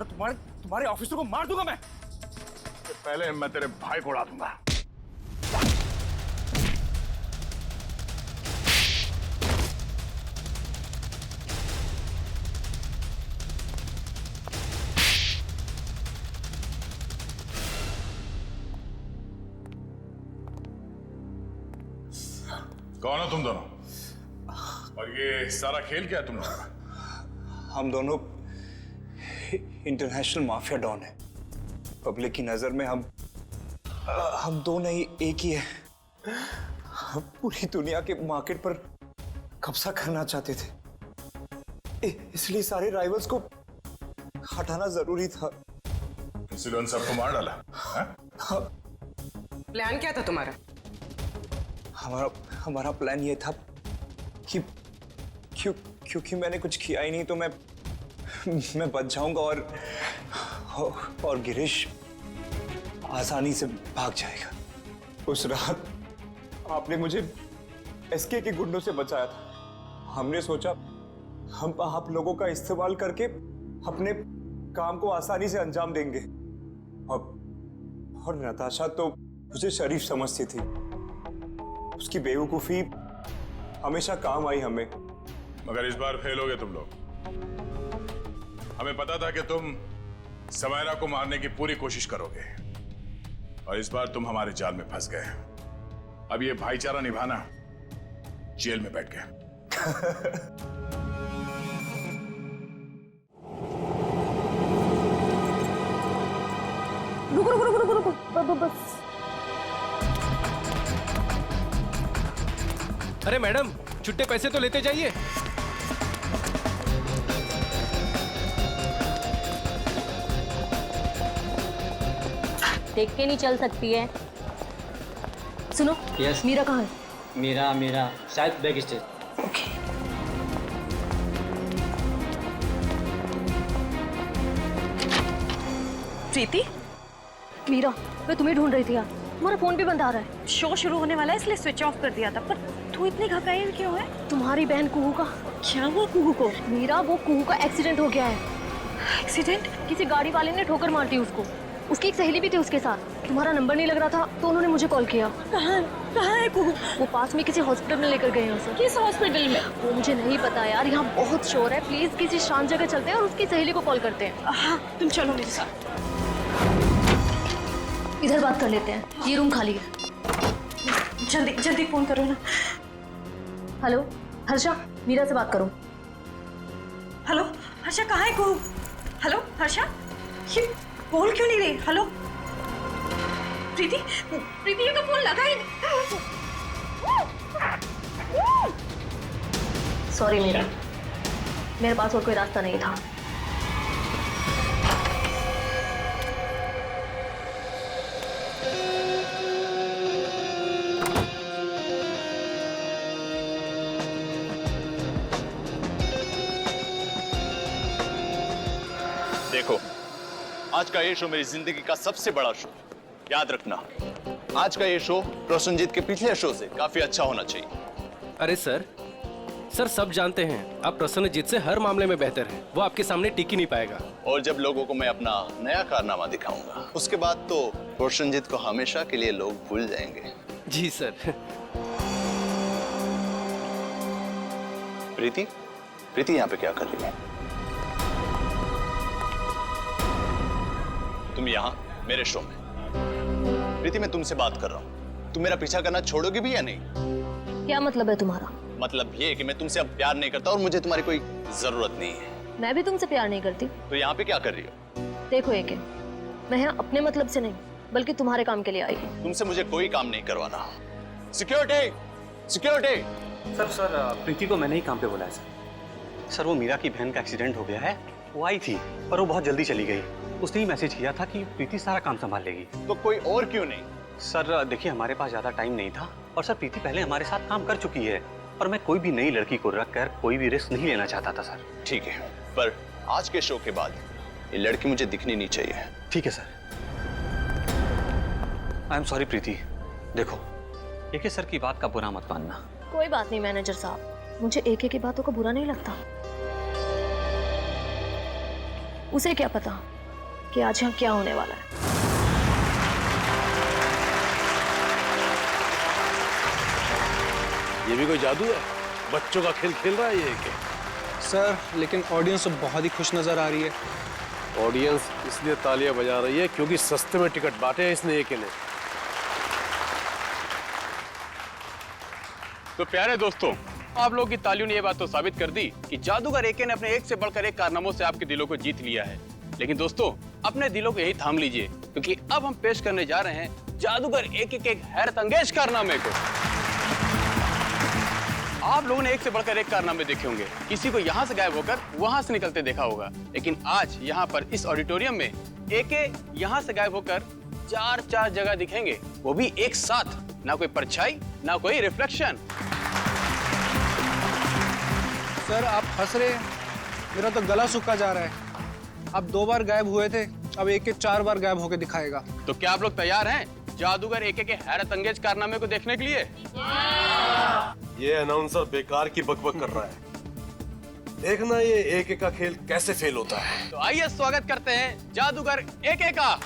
तुम्हारे ऑफिसर को मार दूंगा मैं। पहले मैं तेरे भाई को उड़ा दूंगा। कौन हो तुम दोनों? और ये सारा खेल क्या है तुम लोगों का? हम दोनों इंटरनेशनल माफिया डॉन हैं। पब्लिक की नजर में हम दो नहीं एक ही है। हम पूरी दुनिया के मार्केट पर कब्जा करना चाहते थे, इसलिए सारे राइवल्स को हटाना जरूरी था। इसलिए उन सबको मार डाला? प्लान क्या था तुम्हारा? हमारा प्लान ये था कि क्योंकि मैंने कुछ किया ही नहीं, तो मैं बच जाऊंगा और गिरीश आसानी से भाग जाएगा। उस रात आपने मुझे एसके के गुंडों से बचाया था। हमने सोचा हम आप लोगों का इस्तेमाल करके अपने काम को आसानी से अंजाम देंगे। और नताशा तो मुझे शरीफ समझती थी। उसकी बेवकूफी हमेशा काम आई हमें। मगर इस बार फेल हो गए तुम लोग। हमें पता था कि तुम समायरा को मारने की पूरी कोशिश करोगे, और इस बार तुम हमारे जाल में फंस गए। अब ये भाईचारा निभाना जेल में बैठ गए। रुको बस। अरे मैडम, छुट्टे पैसे तो लेते जाइए। देख के नहीं चल सकती है। सुनो, यस। मीरा कहाँ है? मेरा शायद बैक स्टेज। प्रीति, मीरा, मैं तुम्हें ढूंढ रही थी यार। तुम्हारा फोन भी बंद आ रहा है। शो शुरू होने वाला है इसलिए स्विच ऑफ कर दिया था। पर तू इतनी घबराई क्यों है? तुम्हारी बहन कुहू का क्या हुआ? कुहू को? मीरा, वो कुहू का एक्सीडेंट हो गया है। एक्सीडेंट? किसी गाड़ी वाले ने ठोकर मार दी उसको। उसकी एक सहेली भी थी उसके साथ। तुम्हारा नंबर नहीं लग रहा था तो उन्होंने मुझे कॉल किया। कहाँ है कुहू? वो पास में किसी हॉस्पिटल में लेकर गए हैं उसे। किस हॉस्पिटल में? वो मुझे नहीं पता यार, यहाँ बहुत शोर है। प्लीज किसी शांत जगह चलते हैं और उसकी सहेली को कॉल करते हैं। हाँ, तुम चलो मेरे साथ। इधर बात कर लेते हैं, ये रूम खाली है। जल्दी जल्दी फोन करो ना। हेलो हर्षा, मीरा से बात करो। हेलो हर्षा, कहाँ है कुहू? हेलो हर्षा, ये बोल क्यों नहीं रही? हेलो प्रीति, प्रीति ये तो फोन लगा ही नहीं। सॉरी मीरा, मेरे पास और कोई रास्ता नहीं था। देखो, आज का ये शो मेरी जिंदगी का सबसे बड़ा शो। याद रखना, आज का ये शो प्रसन्नजीत के पिछले शो से काफी अच्छा होना चाहिए। अरे सर, सब जानते हैं आप प्रसन्नजीत से हर मामले में बेहतर हैं। वो आपके सामने टिक ही नहीं पाएगा। और जब लोगों को मैं अपना नया कारनामा दिखाऊंगा, उसके बाद तो प्रसन्नजीत को हमेशा के लिए लोग भूल जाएंगे। जी सर। प्रीति, प्रीति यहाँ पे क्या कर रही है? तुम यहाँ मेरे शो में। प्रीति, मैं तुमसे बात कर रहा हूँ। तुम मेरा पीछा करना छोड़ोगे भी या नहीं? क्या मतलब है तुम्हारा? मतलब ये कि मैं तुमसे अब प्यार नहीं करता और मुझे तुम्हारी कोई जरूरत नहीं है। मैं भी तुमसे प्यार नहीं करती। तो यहाँ पे क्या कर रही हो? देखो एके, मैं यहाँ अपने मतलब से नहीं बल्कि तुम्हारे काम के लिए आई हूँ। तुमसे मुझे कोई काम नहीं करवाना। Security, security. सर, प्रीति को मैंने ही काम पे बुलाया सर। वो मीरा की बहन का एक्सीडेंट हो गया है। वो आई थी पर वो बहुत जल्दी चली गई। उसने ही मैसेज किया था कि प्रीति सारा काम संभाल लेगी। तो कोई और क्यों नहीं? सर देखिए, हमारे पास ज्यादा टाइम नहीं था और सर प्रीति पहले हमारे साथ काम कर चुकी है और मैं कोई भी नई लड़की को रखकर कोई भी रिस्क नहीं लेना चाहता था सर। ठीक है, पर आज के शो के बाद ये लड़की मुझे दिखनी नहीं चाहिए। ठीक है सर। आई एम सॉरी प्रीति। देखो, एके सर की बात का बुरा मत मानना। कोई बात नहीं मैनेजर साहब, मुझे एके की बातों का बुरा नहीं लगता। उसे क्या पता कि आज यहाँ क्या होने वाला है। ये भी कोई जादू है? बच्चों का खेल खेल रहा है ये क्या? सर लेकिन ऑडियंस तो बहुत ही खुश नजर आ रही है। ऑडियंस इसलिए तालियां बजा रही है क्योंकि सस्ते में टिकट बांटे हैं इसने एके ने। तो प्यारे दोस्तों, आप लोगों की तालियों ने ये बात तो साबित कर दी कि जादूगर एके ने अपने एक से बढ़कर एक कारनामों से आपके दिलों को जीत लिया है। लेकिन दोस्तों, अपने दिलों को यही थाम लीजिए क्योंकि अब हम पेश करने जा रहे हैं जादूगर एके के एक हैरत अंगेज कारनामे को। आप लोगों ने एक से बढ़कर एक कारनामे देखे होंगे। किसी को यहाँ से गायब होकर वहां से निकलते देखा होगा, लेकिन आज यहाँ पर इस ऑडिटोरियम में एके यहाँ से गायब होकर चार जगह दिखेंगे, वो भी एक साथ। ना कोई परछाई, ना कोई रिफ्लेक्शन। सर आप हंस रहे हैं, मेरा तो गला सूखा जा रहा है। अब 2 बार गायब हुए थे, अब एके 4 बार गायब होकर दिखाएगा। तो क्या आप लोग तैयार हैं जादूगर एके के हैरत अंगेज कारनामे को देखने के लिए? ये अनाउंसर बेकार की बकबक कर रहा है। देखना ये एके का खेल कैसे फेल होता है। तो आइए स्वागत करते हैं जादूगर एके का।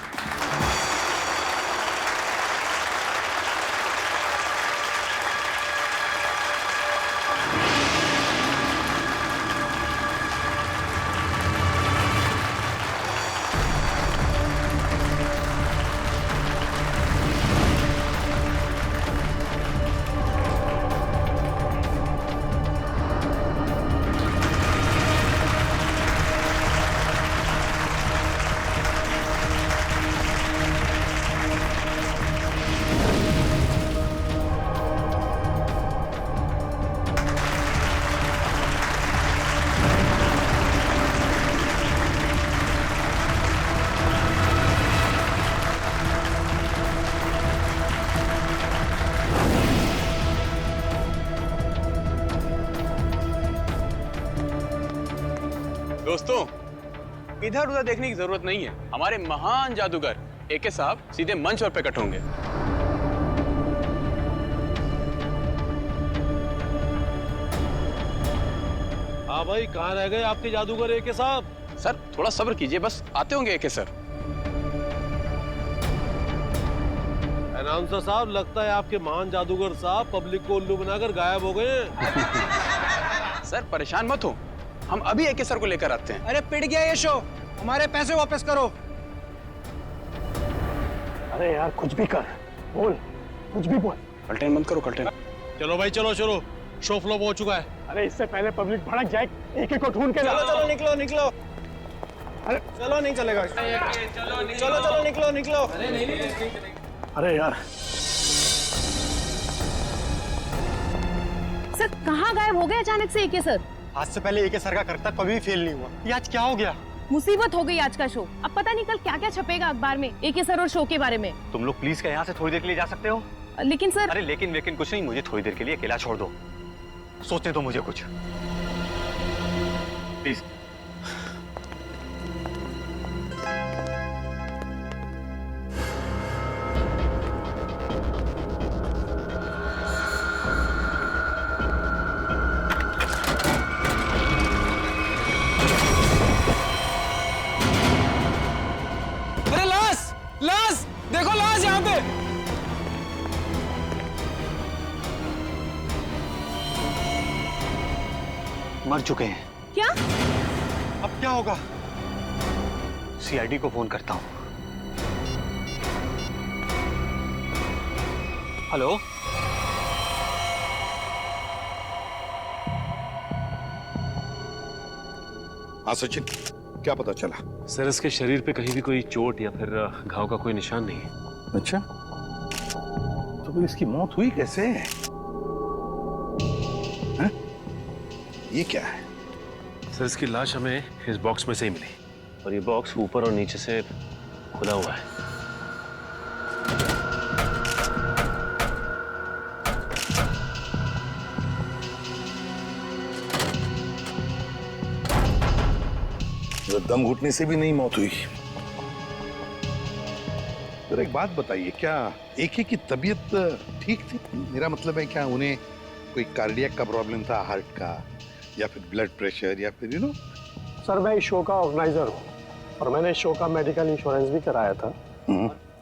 दोस्तों, इधर उधर देखने की जरूरत नहीं है। हमारे महान जादूगर एके साहब सीधे मंच पर प्रकट होंगे। हाँ भाई, कहाँ रह गए आपके जादूगर एके साहब? सर थोड़ा सब्र कीजिए, बस आते होंगे एके सर। अनाउंसर साहब, लगता है आपके महान जादूगर साहब पब्लिक को उल्लू बनाकर गायब हो गए। सर परेशान मत हो, हम अभी एके सर को लेकर आते हैं। अरे पिट गया ये शो, हमारे पैसे वापस करो। अरे यार कुछ भी कर, बोल, कुछ भी बोल। कल्टेन बंद करो, कल्टेन। चलो भाई चलो, शो फ्लॉप हो चुका है। अरे इससे पहले पब्लिक भड़क जाए, एक को ढूंढ के चलो चलो निकलो निकलो। अरे चलो नहीं चलेगा। चलो चलो निकलो निकलो। अरे यार सर कहाँ गायब हो गए अचानक से एके सर? आज से पहले एके सर का करता कभी फेल नहीं हुआ, ये आज क्या हो गया? मुसीबत हो गई आज का शो। अब पता नहीं कल क्या क्या छपेगा अखबार में एके सर और शो के बारे में। तुम लोग प्लीज क्या यहाँ से थोड़ी देर के लिए जा सकते हो? लेकिन सर। अरे लेकिन कुछ नहीं, मुझे थोड़ी देर के लिए अकेला छोड़ दो, सोचने दो मुझे कुछ, प्लीज। अरे लाश देखो, लाश यहाँ पे। मर चुके हैं। क्या? अब क्या होगा? सीआईडी को फोन करता हूँ। हेलो, हाँ सचिन, क्या पता चला? सर इसके शरीर पे कहीं भी कोई चोट या फिर घाव का कोई निशान नहीं है। अच्छा, तो फिर इसकी मौत हुई कैसे? हैं? ये क्या है? सर इसकी लाश हमें इस बॉक्स में से ही मिली, और ये बॉक्स ऊपर और नीचे से खुला हुआ है। दम घुटने से भी नहीं मौत हुई। तो एक बात बताइए, क्या एके की तबीयत ठीक थी? मेरा मतलब है क्या उन्हें कोई कार्डियक का प्रॉब्लम था, हार्ट का, या फिर ब्लड प्रेशर, या फिर सर मैं इस शो का ऑर्गेनाइजर हूँ और मैंने इस शो का मेडिकल इंश्योरेंस भी कराया था,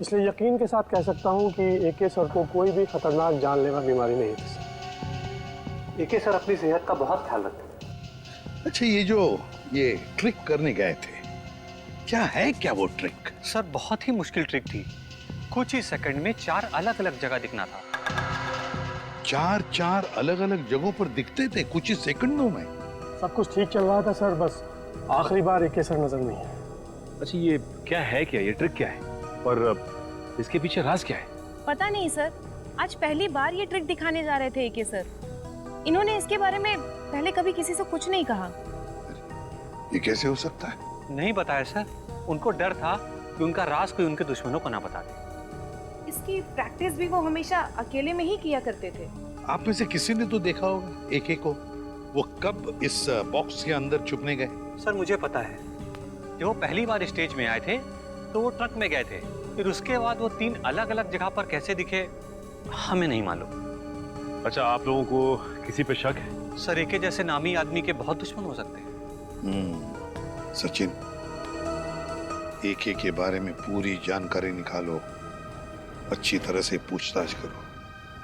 इसलिए यकीन के साथ कह सकता हूँ कि एके सर को कोई भी खतरनाक जानलेवा बीमारी नहीं थी। एके सर अपनी सेहत का बहुत ख्याल रखते हैं। अच्छा, ये ट्रिक करने गए थे, क्या है क्या वो ट्रिक? सर बहुत ही मुश्किल ट्रिक थी, कुछ ही सेकंड में 4 अलग अलग जगह दिखना था। 4 अलग अलग जगहों पर दिखते थे कुछ ही सेकंडों में? सब कुछ ठीक चल रहा था सर, बस आखिरी बार एके सर नजर नहीं है। अच्छा ये क्या है, क्या ये ट्रिक क्या है, और इसके पीछे राज क्या है? पता नहीं सर, आज पहली बार ये ट्रिक दिखाने जा रहे थे एके सर। इन्होंने इसके बारे में पहले कभी किसी से कुछ नहीं कहा। ये कैसे हो सकता है? नहीं बताया सर, उनको डर था कि उनका राज कोई उनके दुश्मनों को ना बता दे। इसकी प्रैक्टिस भी वो हमेशा अकेले में ही किया करते थे। आप में से किसी ने तो देखा होगा एके को, वो कब इस बॉक्स के अंदर छुपने गए? सर मुझे पता है, जब वो पहली बार स्टेज में आए थे तो वो ट्रक में गए थे, फिर उसके बाद वो 3 अलग अलग जगह पर कैसे दिखे हमें नहीं मालूम। अच्छा, आप लोगों को किसी पे शक है? सर एके जैसे नामी आदमी के बहुत दुश्मन हो सकते हैं। सचिन, एके के बारे में पूरी जानकारी निकालो, अच्छी तरह से पूछताछ करो,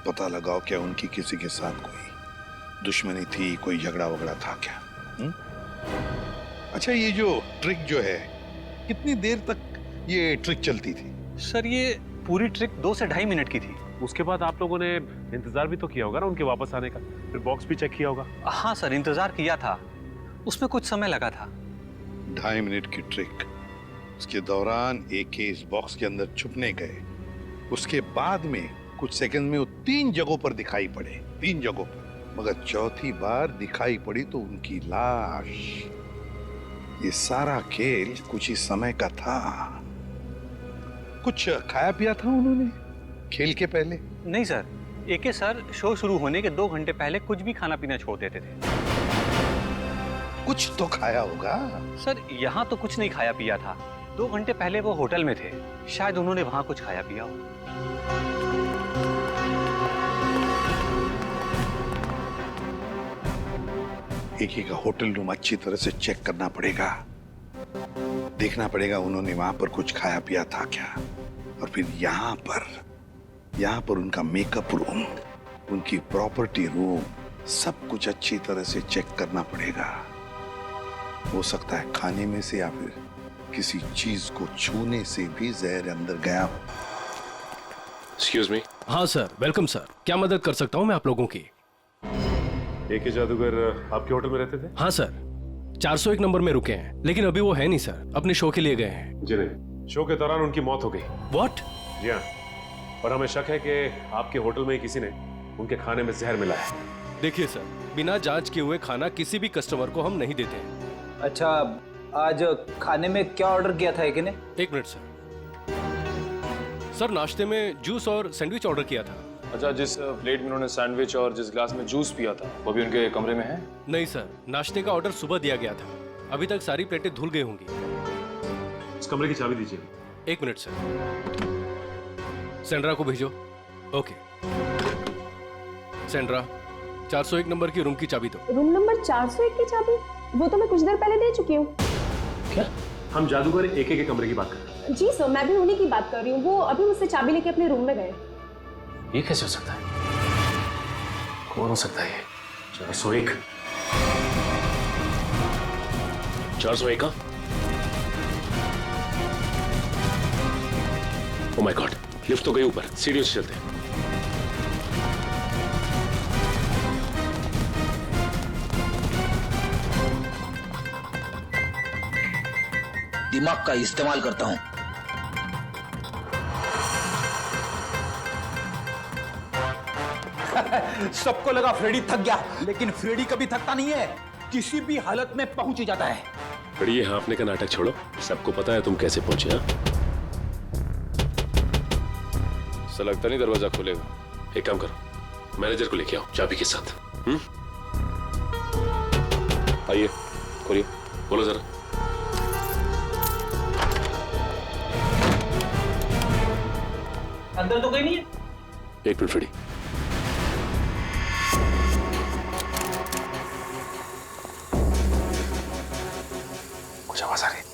पता लगाओ क्या उनकी किसी के साथ कोई दुश्मनी थी, कोई झगड़ा वगड़ा था क्या? अच्छा, ये जो ट्रिक जो है, कितनी देर तक ये ट्रिक चलती थी? सर ये पूरी ट्रिक 2 से 2.5 मिनट की थी। उसके बाद आप लोगों ने इंतजार भी तो किया होगा ना उनके वापस आने का, फिर बॉक्स भी चेक किया होगा? हाँ सर, इंतजार किया था, उसमें कुछ समय लगा था। 2.5 मिनट की ट्रिक, उसके दौरान एके इस बॉक्स के अंदर छुपने गए, उसके बाद में कुछ सेकंड में वो 3 जगहों पर दिखाई पड़े, 3 जगहों पर, मगर चौथी बार दिखाई पड़ी तो उनकी लाश। ये सारा खेल कुछ ही समय का था। कुछ खाया पिया था उन्होंने खेल के पहले? नहीं सर, एके सर शो शुरू होने के 2 घंटे पहले कुछ भी खाना पीना छोड़ देते थे। कुछ तो खाया होगा? सर यहाँ तो कुछ नहीं खाया पिया था, 2 घंटे पहले वो होटल में थे, शायद उन्होंने वहां कुछ खाया पिया हो। एके का होटल रूम अच्छी तरह से चेक करना पड़ेगा, देखना पड़ेगा उन्होंने वहां पर कुछ खाया पिया था क्या, और फिर यहाँ पर उनका मेकअप रूम, उनकी प्रॉपर्टी रूम, सब कुछ अच्छी तरह से चेक करना पड़ेगा। हो सकता है खाने में से या फिर किसी चीज को छूने से भी जहर अंदर गया हो। Excuse me. हाँ सर, वेलकम सर, क्या मदद कर सकता हूँ मैं आप लोगों की? एके जादूगर आपके होटल में रहते थे? हाँ सर, 401 नंबर में रुके हैं, लेकिन अभी वो है नहीं सर, अपने शो के लिए गए हैं। जी नहीं, शो के दौरान उनकी मौत हो गई। व्हाट? जी हाँ, और हमें शक है कि आपके होटल में ही किसी ने उनके खाने में जहर मिलाया है। देखिए सर, बिना जांच किए हुए खाना किसी भी कस्टमर को हम नहीं देते हैं। अच्छा, आज खाने में क्या ऑर्डर किया था एके ने? एक मिनट सर। सर, नाश्ते में जूस और सैंडविच ऑर्डर किया था। अच्छा, जिस प्लेट में उन्होंने सैंडविच और जिस ग्लास में जूस पिया था वो भी उनके कमरे में है? नहीं सर, नाश्ते का ऑर्डर सुबह दिया गया था, अभी तक सारी प्लेटें धुल गई होंगी। इस कमरे की चाबी दीजिए। एक मिनट सर, सेंड्रा को भेजो। ओके सेंड्रा, 401 नंबर की रूम की चाबी दो। रूम नंबर 401 की चाबी? वो तो मैं कुछ देर पहले दे चुकी हूँ। क्या? हम जादूगर एके के कमरे की बात कर रहे हैं। जी सर, मैं भी उन्हीं की बात कर रही हूँ। वो अभी मुझसे चाबी लेके अपने रूम में गए। ये कैसे हो सकता है? कौन हो सकता है ये? 401? 401 का? ओह माय गॉड, लिफ्ट तो गई ऊपर, सीढ़ियों से चलते हैं। दिमाग का इस्तेमाल करता हूं। सबको लगा फ्रेडी थक गया, लेकिन फ्रेडी कभी थकता नहीं है, किसी भी हालत में पहुंच ही जाता है। फ्रेडी, ये हाँफने का नाटक छोड़ो, सबको पता है तुम कैसे पहुंचे। हाँ, ऐसा लगता नहीं दरवाजा खुलेगा। एक काम करो, मैनेजर को लेके आओ चाबी के साथ। आइए, खोलिए, बोलो जरा। अंदर तो कोई नहीं है। एक मिनट फ्रेडी। कुछ आवाज आ रही है।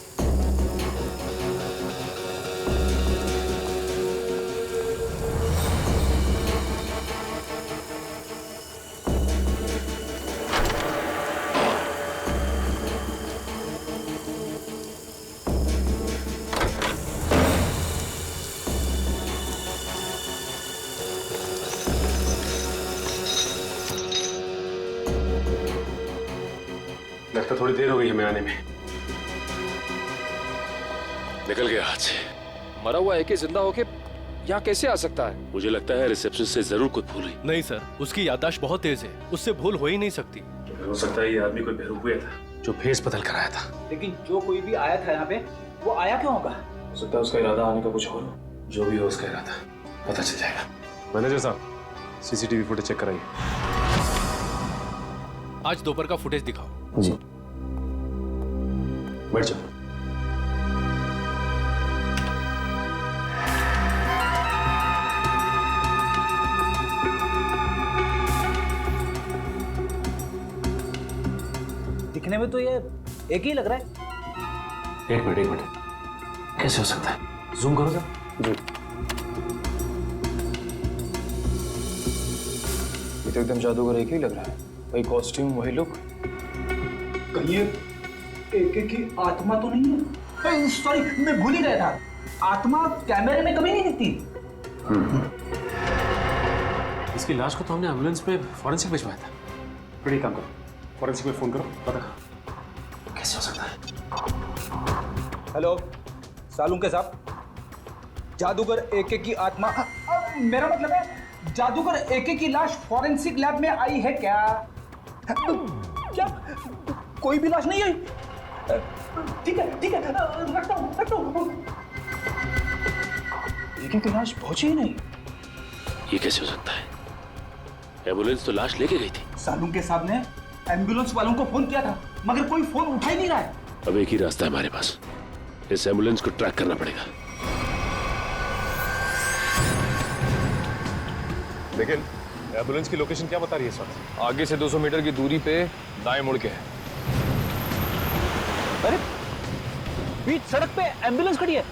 लगता थोड़ी देर हो गई हमें आने में। निकल गया हाथ से। मरा हुआ एके जिंदा होके यहाँ कैसे आ सकता है? मुझे लगता है रिसेप्शन से जरूर कुछ भूल हुई। नहीं सर, उसकी याददाश्त बहुत तेज है, उससे भूल हो ही नहीं सकती। हो सकता है ये आदमी कोई बेवकूफ था जो भेस बदल कर आया था। लेकिन जो कोई भी आया था यहाँ पे, वो आया क्यों होगा? हो सकता है उसका इरादा आने का कुछ और हो। जो भी हो उसका इरादा पता चल जाएगा। मैनेजर साहब, सीसीटीवी फुटेज चेक कराइए। आज दोपहर का फुटेज दिखाओ। जी। बैठ जाओ। दिखने में तो ये एक ही लग रहा है। एक मिनट, कैसे हो सकता है? जूम करो जरा। जी। ये तो एकदम जादूगर एक ही लग रहा है, वही कॉस्ट्यूम, वही लुक। कहीं ये एके की आत्मा तो नहीं है? सॉरी, मैं भूल ही गया था, आत्मा कैमरे में कभी नहीं दिखती। इसकी लाश को तो हमने एम्बुलेंस में फॉरेंसिक भिजवाया था। बड़ी काम करो, फॉरेंसिक में फोन करो, पता करो कैसे हो सकता है। हेलो सालुंके साहब, जादूगर एके की आत्मा, मेरा मतलब है जादूगर एके की लाश फॉरेंसिक लैब में आई है क्या? क्या कोई भी लाश नहीं आई? ठीक है, रखता हूँ। एके की लाश पहुंची ही नहीं। ये कैसे हो सकता है? एम्बुलेंस तो लाश लेके गई थी। सालुंके साहब ने एम्बुलेंस वालों को फोन किया था, मगर कोई फोन उठा ही नहीं रहा है। अब एक ही रास्ता है हमारे पास, इस एम्बुलेंस को ट्रैक करना पड़ेगा। लेकिन एम्बुलेंस की लोकेशन क्या बता रही है इस वक्त? आगे से 200 मीटर की दूरी पे दाएं मुड़ के है। अरे बीच सड़क पे एम्बुलेंस खड़ी है।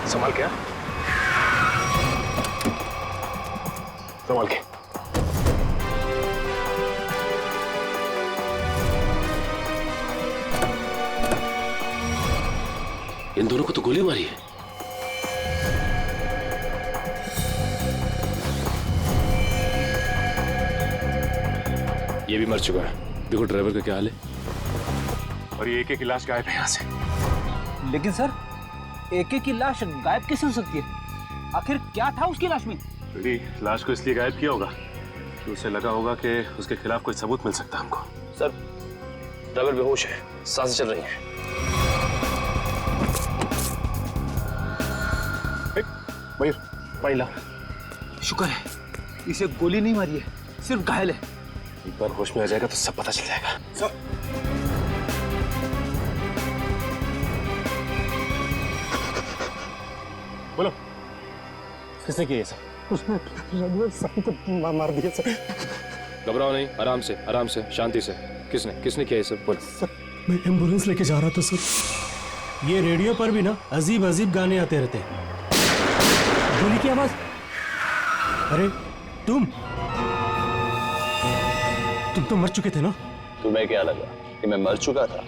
संभाल के, संभाल के। इन दोनों को तो गोली मारी है। ये भी मर चुका है। देखो ड्राइवर का क्या हाल है। और ये एके की लाश गायब है यहाँ से। लेकिन सर, एके की लाश गायब कैसे हो सकती है? आखिर क्या था उसकी लाश में? लाश को इसलिए गायब किया होगा कि उसे लगा होगा कि उसके खिलाफ कोई सबूत मिल सकता है हमको। सर, ड्राइवर बेहोश है, सांसें चल रही हैं। मयूर, पानी ला। शुक्र है इसे गोली नहीं मारी है, सिर्फ घायल है। एक बार होश में आ जाएगा तो सब पता चल जाएगा। सर, बोलो, किसने किया ये सब? उसने रघुवीर साहब को मार दिया सर। घबराओ नहीं, आराम से, आराम से, शांति से। किसने किया ये सब? बोलो। सर, मैं एम्बुलेंस लेके जा रहा था सर। ये रेडियो पर भी ना अजीब अजीब गाने आते रहते हैं। गोली की आवाज। अरे तुम तो मर चुके थे ना? तुम्हें क्या लगा कि मैं मर चुका था?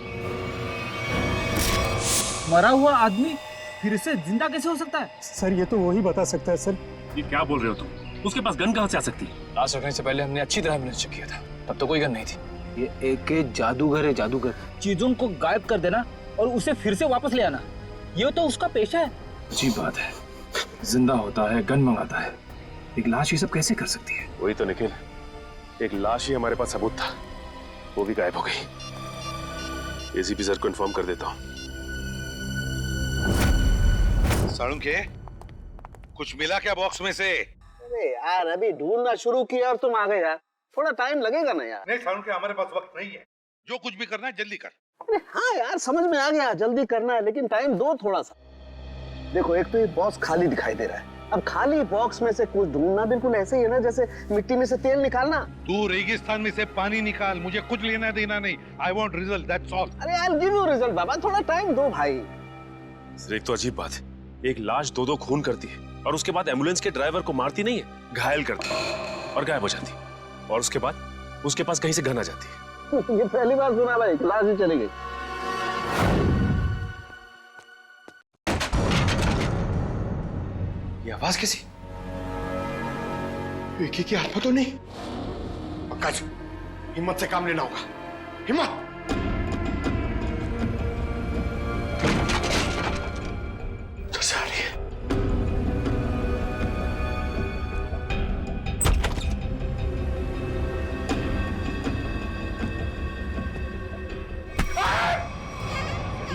मरा हुआ आदमी फिर से जिंदा कैसे हो सकता है? सर ये तो वही बता सकता है सर। ये क्या बोल रहे हो तुम? उसके पास गन कहाँ से आ सकती है? लाश रखने से पहले हमने अच्छी तरह एम्बुलेंस चेक किया था, तब तो कोई गन नहीं थी। ये एके जादूगर है, जादूगर। चीजों को गायब कर देना और उसे फिर से वापस ले आना, ये तो उसका पेशा है। अजीब बात है, जिंदा होता है, गन मंगाता है, एक लाश ये सब कैसे कर सकती है? वही तो निखिल, एक लाश ही हमारे पास सबूत था, वो भी गायब हो गई। एसीपी सर को इन्फॉर्म कर देता हूँ। साळुंखे, कुछ मिला क्या बॉक्स में से? अरे यार, अभी ढूंढना शुरू किया और तुम आ गए यार। थोड़ा टाइम लगेगा ना यार। नहीं साळुंखे, हमारे पास वक्त नहीं है। जो कुछ भी करना है जल्दी कर। अरे हाँ यार, समझ में आ गया, जल्दी करना है, लेकिन टाइम दो थोड़ा सा। देखो, एक तो ये बॉक्स खाली दिखाई दे रहा है। अब खाली बॉक्स में से कुछ ढूंढना बिल्कुल ऐसे ही है ना जैसे मिट्टी में से तेल निकालना। तू रेगिस्तान में से पानी निकाल, मुझे कुछ लेना देना नहीं। I want result, that's all. अरे I will give you result बाबा, थोड़ा टाइम दो भाई। एक तो अजीब बात है, एक लाश दो खून करती है और उसके बाद एम्बुलेंस के ड्राइवर को मारती नहीं है, घायल करती है और गायब हो जाती है। और उसके बाद उसके पास कहीं से गन आ जाती है। ये पहली बार सुना भाई, लाश ही चली गई। ये आवाज कैसी? एके की आत्मा तो नहीं? पंकज, हिम्मत से काम लेना होगा, हिम्मत।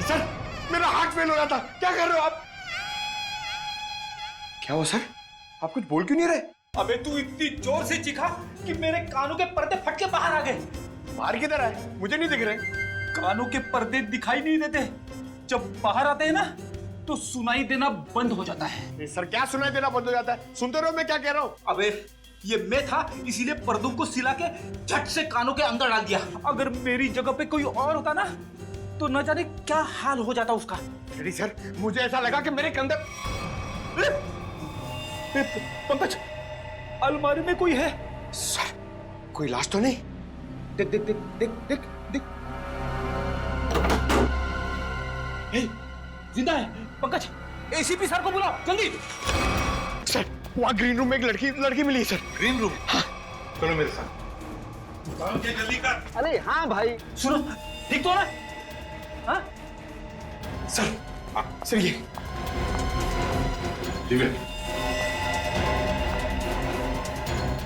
सर, मेरा हार्ट फेल हो रहा था, क्या कर रहे हो आप? क्या हुआ सर? आप कुछ बोल क्यों नहीं रहे? अबे तू इतनी जोर से चीखा कि मेरे कानों के पर्दे फट के बाहर आ गए। बाहर किधर आए? मुझे नहीं दिख रहे। कानों के पर्दे दिखाई नहीं देते, जब बाहर आते हैं ना तो सुनाई देना बंद हो जाता है। सर, क्या सुनाई देना बंद हो जाता है? सुनते रहो मैं क्या कह रहा हूँ। अबे ये मैं था, इसीलिए पर्दों को सिला के झट से कानों के अंदर डाल दिया। अगर मेरी जगह पे कोई और होता ना तो न जाने क्या हाल हो जाता उसका। अरे सर, मुझे ऐसा लगा कि मेरे कंधे। पंकज, अलमारी में कोई है। सर, कोई लाश तो नहीं? देख देख देख देख देख देख, जिंदा है। पंकज, एसीपी सर को बुलाओ जल्दी। सर, वहाँ ग्रीन रूम में एक लड़की मिली है सर। Green room? हाँ, चलो मेरे साथ। जल्दी कर। अरे हाँ भाई, सुनो, ठीक तो ना? हाँ? सर ये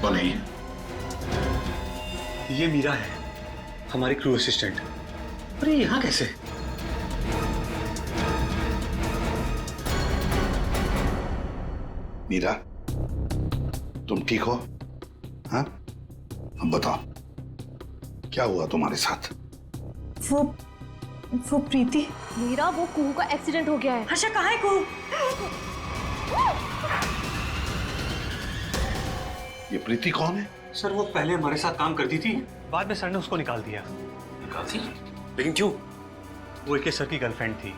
तो नहीं है। ये मीरा है, हमारी क्रू असिस्टेंट। अरे यहाँ कैसे? मीरा, तुम ठीक हो? हाँ, अब बताओ क्या हुआ तुम्हारे साथ? वो प्रीति। मीरा, वो कुहू का एक्सीडेंट हो गया है। हर्षा, कहाँ है कुहू? ये प्रीति कौन है? सर, वो पहले हमारे साथ काम करती थी, बाद में सर ने उसको निकाल दिया। निकाल दी? लेकिन क्यों? वो एके सर की गर्लफ्रेंड थी,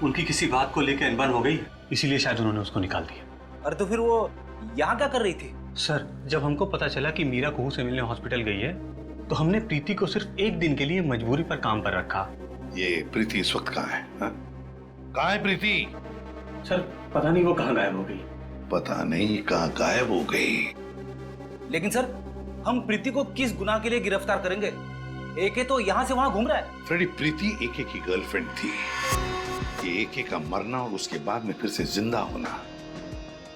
उनकी किसी बात को लेकर अनबन हो गई, इसीलिए शायद उन्होंने उसको निकाल दिया। अरे तो फिर वो यहाँ क्या कर रही थी? सर, जब हमको पता चला कि मीरा कुहू से मिलने हॉस्पिटल गई है तो हमने प्रीति को सिर्फ एक दिन के लिए मजबूरी पर काम पर रखा। ये प्रीति इस वक्त कहाँ है? कहाँ है प्रीति? सर, पता नहीं वो कहाँ गायब हो गई। पता नहीं कहाँ गायब हो गई। लेकिन सर, हम प्रीति को किस गुनाह के लिए गिरफ्तार करेंगे? एके तो यहाँ से वहाँ घूम रहा है। फ्रेडी, प्रीति एके की गर्लफ्रेंड थी। ये एके का मरना और उसके बाद में फिर से जिंदा होना,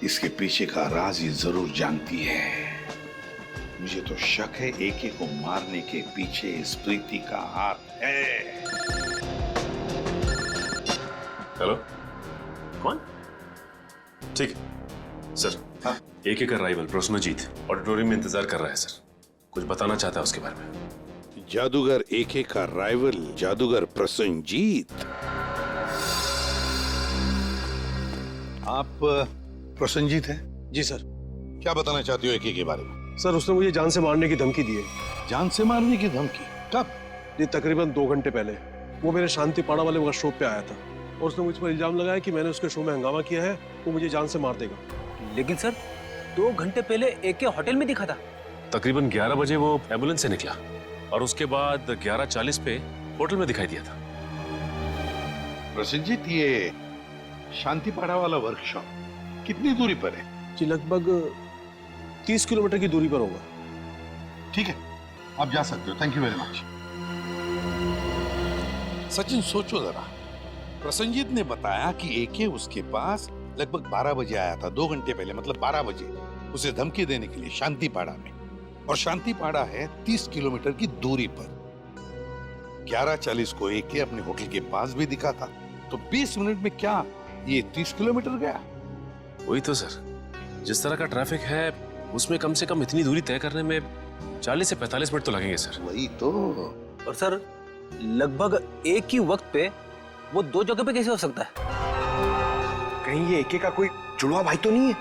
इसके पीछे का राज ये जरूर जानती है। मुझे तो शक है एके को मारने के पीछे इस प्रीति का हाथ है। हेलो, कौन? ठीक है सर। हाँ? एके का राइवल प्रसन्नजीत ऑडिटोरियम में इंतजार कर रहा है सर। कुछ बताना चाहता है उसके बारे में। जादूगर एके का राइवल जादूगर प्रसन्नजीत। आप प्रसन्नजीत हैं? जी सर। क्या बताना चाहते हो एके के बारे में? सर, उसने मुझे जान से मारने की धमकी दी है। जान से मारने की धमकी? कब? ये तकरीबन 2 घंटे पहले। वो मेरे शांति पाड़ा वाले वर्कशॉप पे आया था और उसने मुझ पर इल्जाम लगाया कि मैंने उसके शो में हंगामा किया है, वो मुझे जान से मार देगा। लेकिन सर, 2 घंटे पहले एके होटल में दिखा था। तकरीबन 11 बजे वो एम्बुलेंस से निकला और उसके बाद 11:40 पे होटल में दिखाई दिया था। प्रसन्नजीत, ये शांतिपाड़ा वाला वर्कशॉप कितनी दूरी पर है? जी, लगभग 30 किलोमीटर की दूरी पर होगा। ठीक है, आप जा सकते हो। Thank you very much. Sachin, सोचो जरा। प्रसन्नजीत ने बताया कि एके उसके पास लगभग 12 बजे आया था, 2 घंटे पहले, मतलब 12 बजे उसे धमकी देने के लिए शांतिपाड़ा में। और शांतिपाड़ा है 30 किलोमीटर की दूरी पर। 11:40 को एके अपने होटल के पास भी दिखा था, तो 20 मिनट में क्या ये 30 किलोमीटर गया? वही तो सर, जिस तरह का ट्रैफिक है उसमें कम से कम इतनी दूरी तय करने में 40 से 45 मिनट तो लगेंगे सर। वही तो। और सर, लगभग एक ही वक्त पे वो 2 जगह पे कैसे हो सकता है? कहीं ये एके का कोई जुड़वा भाई तो नहीं है?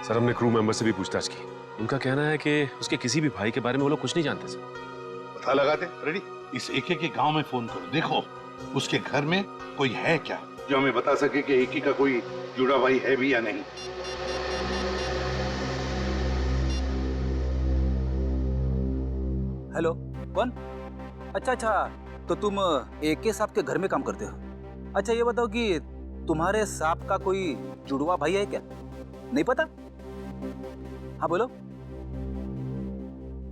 सर, हमने क्रू मेंबर से भी पूछताछ की। उनका कहना है कि उसके किसी भी भाई के बारे में वो लोग कुछ नहीं जानते सर। पता लगाते। रेडी, इस एके के गांव में फोन करो, देखो उसके घर में कोई है क्या जो हमें बता सके कि एके का कोई जुड़ा भाई है भी या नहीं। हेलो, कौन? अच्छा, तो तुम एके साहब के घर में काम करते हो। अच्छा, ये बताओ कि तुम्हारे साहब का कोई जुड़वा भाई है क्या? नहीं पता? हाँ बोलो।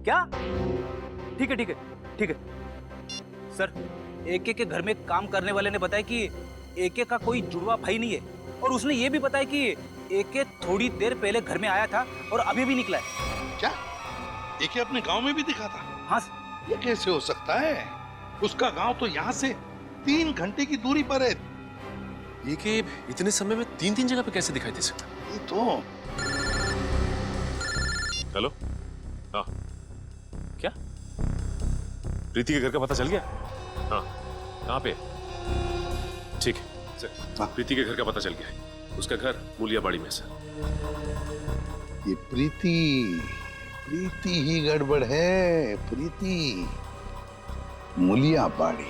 क्या? ठीक है। सर, एके के घर में काम करने वाले ने बताया कि एके का कोई जुड़वा भाई नहीं है, और उसने ये भी बताया कि एके थोड़ी देर पहले घर में आया था और अभी भी निकला है। क्या एके अपने गांव में भी दिखा था? हाँ। ये कैसे हो सकता है? उसका गांव तो यहाँ से 3 घंटे की दूरी पर है। ये कि इतने समय में 3 जगह पे कैसे दिखाई दे सकता? ये तो। हेलो, हाँ, क्या प्रीति के घर का पता चल गया? हाँ, कहाँ पे? ठीक है सर, प्रीति के घर का पता चल गया है। उसका घर मूलियाबाड़ी में सर। ये प्रीति ही गड़बड़ है। प्रीति मूलियाबाड़ी।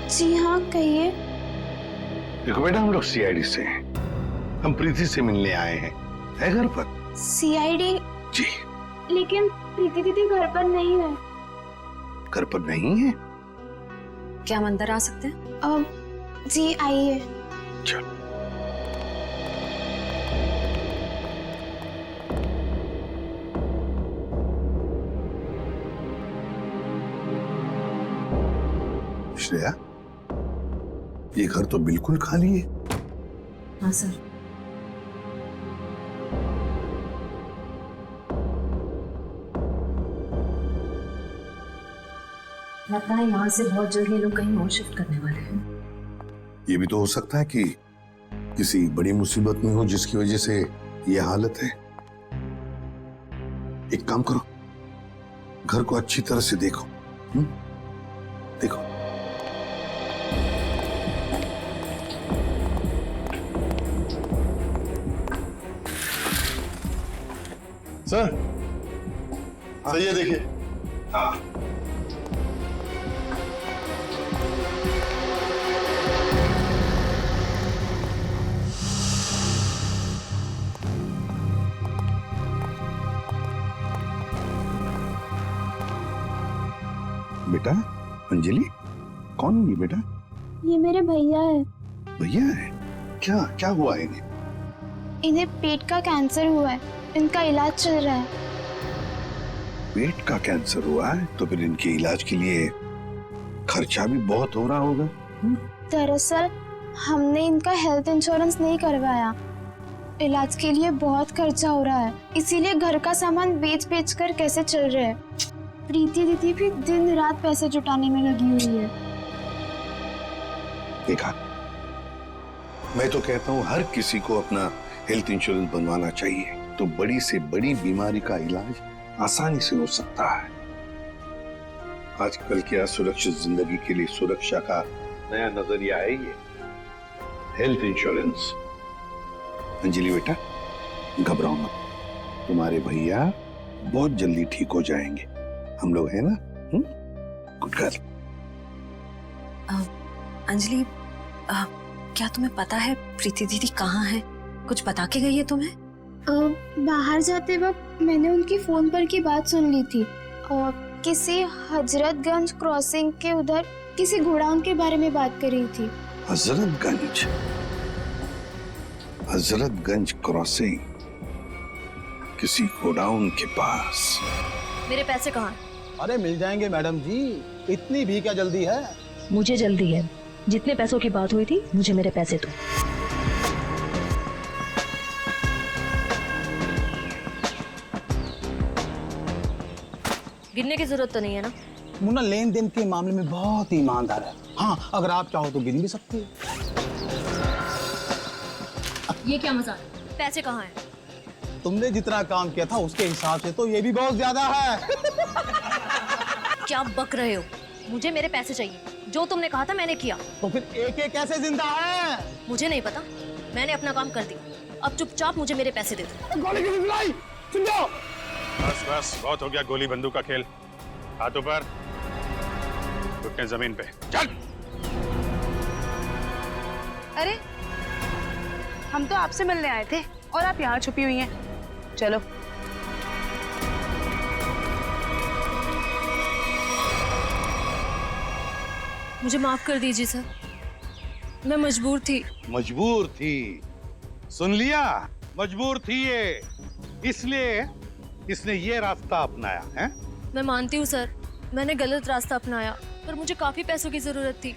जी हाँ, कहिए। देखो बेटा, हम लोग सीआईडी से हैं। हम प्रीति से मिलने आए हैं। है घर पर? सीआईडी? जी। लेकिन प्रीति दीदी घर पर नहीं है। घर पर नहीं है? क्या हम अंदर आ सकते हैं? जी आइए। चलो। श्रेया, ये घर तो बिल्कुल खाली है। हाँ सर। लगता है यहाँ से बहुत जल्द ये लोग कहीं और शिफ्ट करने वाले हैं। ये भी तो हो सकता है कि किसी बड़ी मुसीबत में हो जिसकी वजह से ये हालत है। एक काम करो, घर को अच्छी तरह से देखो। देखो। सर, सही है, देखिए। हाँ। बेटा अंजलि, कौन है ये बेटा? ये मेरे भैया है। भैया है? क्या क्या हुआ है इन्हें? इन्हें पेट का कैंसर हुआ है, इनका इलाज चल रहा है। पेट का कैंसर हुआ है तो फिर इनके इलाज के लिए खर्चा भी बहुत हो रहा होगा। दरअसल हमने इनका हेल्थ इंश्योरेंस नहीं करवाया, इलाज के लिए बहुत खर्चा हो रहा है, इसीलिए घर का सामान बेच बेच कर कैसे चल रहे हैं। प्रीति दीदी भी दिन रात पैसे जुटाने में लगी हुई है। देखा, मैं तो कहता हूँ हर किसी को अपना हेल्थ इंश्योरेंस बनवाना चाहिए, तो बड़ी से बड़ी बीमारी का इलाज आसानी से हो सकता है। आजकल क्या सुरक्षित जिंदगी के लिए सुरक्षा का नया नजरिया है ये हेल्थ इंश्योरेंस। अंजलि बेटा घबराओ मत, तुम्हारे भैया बहुत जल्दी ठीक हो जाएंगे, हम लोग हैं ना। Good girl. अंजलि, क्या तुम्हें पता है प्रीति दीदी कहाँ है? कुछ बता के गई है तुम्हें? बाहर जाते वक्त मैंने उनकी फोन पर की बात सुन ली थी, किसी हजरतगंज क्रॉसिंग के उधर किसी गोडाउन के बारे में बात कर रही थी। हजरतगंज? हजरतगंज क्रॉसिंग, किसी गोडाउन के पास। मेरे पैसे कहाँ हैं? अरे मिल जाएंगे मैडम जी, इतनी भी क्या जल्दी है? मुझे जल्दी है, जितने पैसों की बात हुई थी मुझे मेरे पैसे दो। गिनने की जरूरत तो नहीं है ना? मुन्ना लेन देन के मामले में बहुत ही ईमानदार है। हाँ, अगर आप चाहो तो गिन भी सकती है। ये क्या मजाक? पैसे कहाँ हैं? तुमने जितना काम किया था उसके हिसाब से तो ये भी बहुत ज्यादा है। क्या बक रहे हो? मुझे मेरे पैसे चाहिए, जो तुमने कहा था मैंने किया। तो फिर एक एक कैसे जिंदा है? मुझे नहीं पता, मैंने अपना काम कर दिया, अब चुपचाप मुझे मेरे पैसे दे दो। गोली की सिलाई, सुन जाओ। बस बस बहुत हो गया गोली बंदूक का खेल। हाथ ऊपर, घुटने जमीन पे, चल। अरे हम तो आपसे मिलने आए थे और आप यहाँ छुपी हुई हैं। चलो। मुझे माफ कर दीजिए सर, मैं मजबूर थी। मजबूर थी? सुन लिया, मजबूर थी ये, इसलिए इसने ये रास्ता अपनाया है। मैं मानती हूँ सर, मैंने गलत रास्ता अपनाया, पर मुझे काफी पैसों की जरूरत थी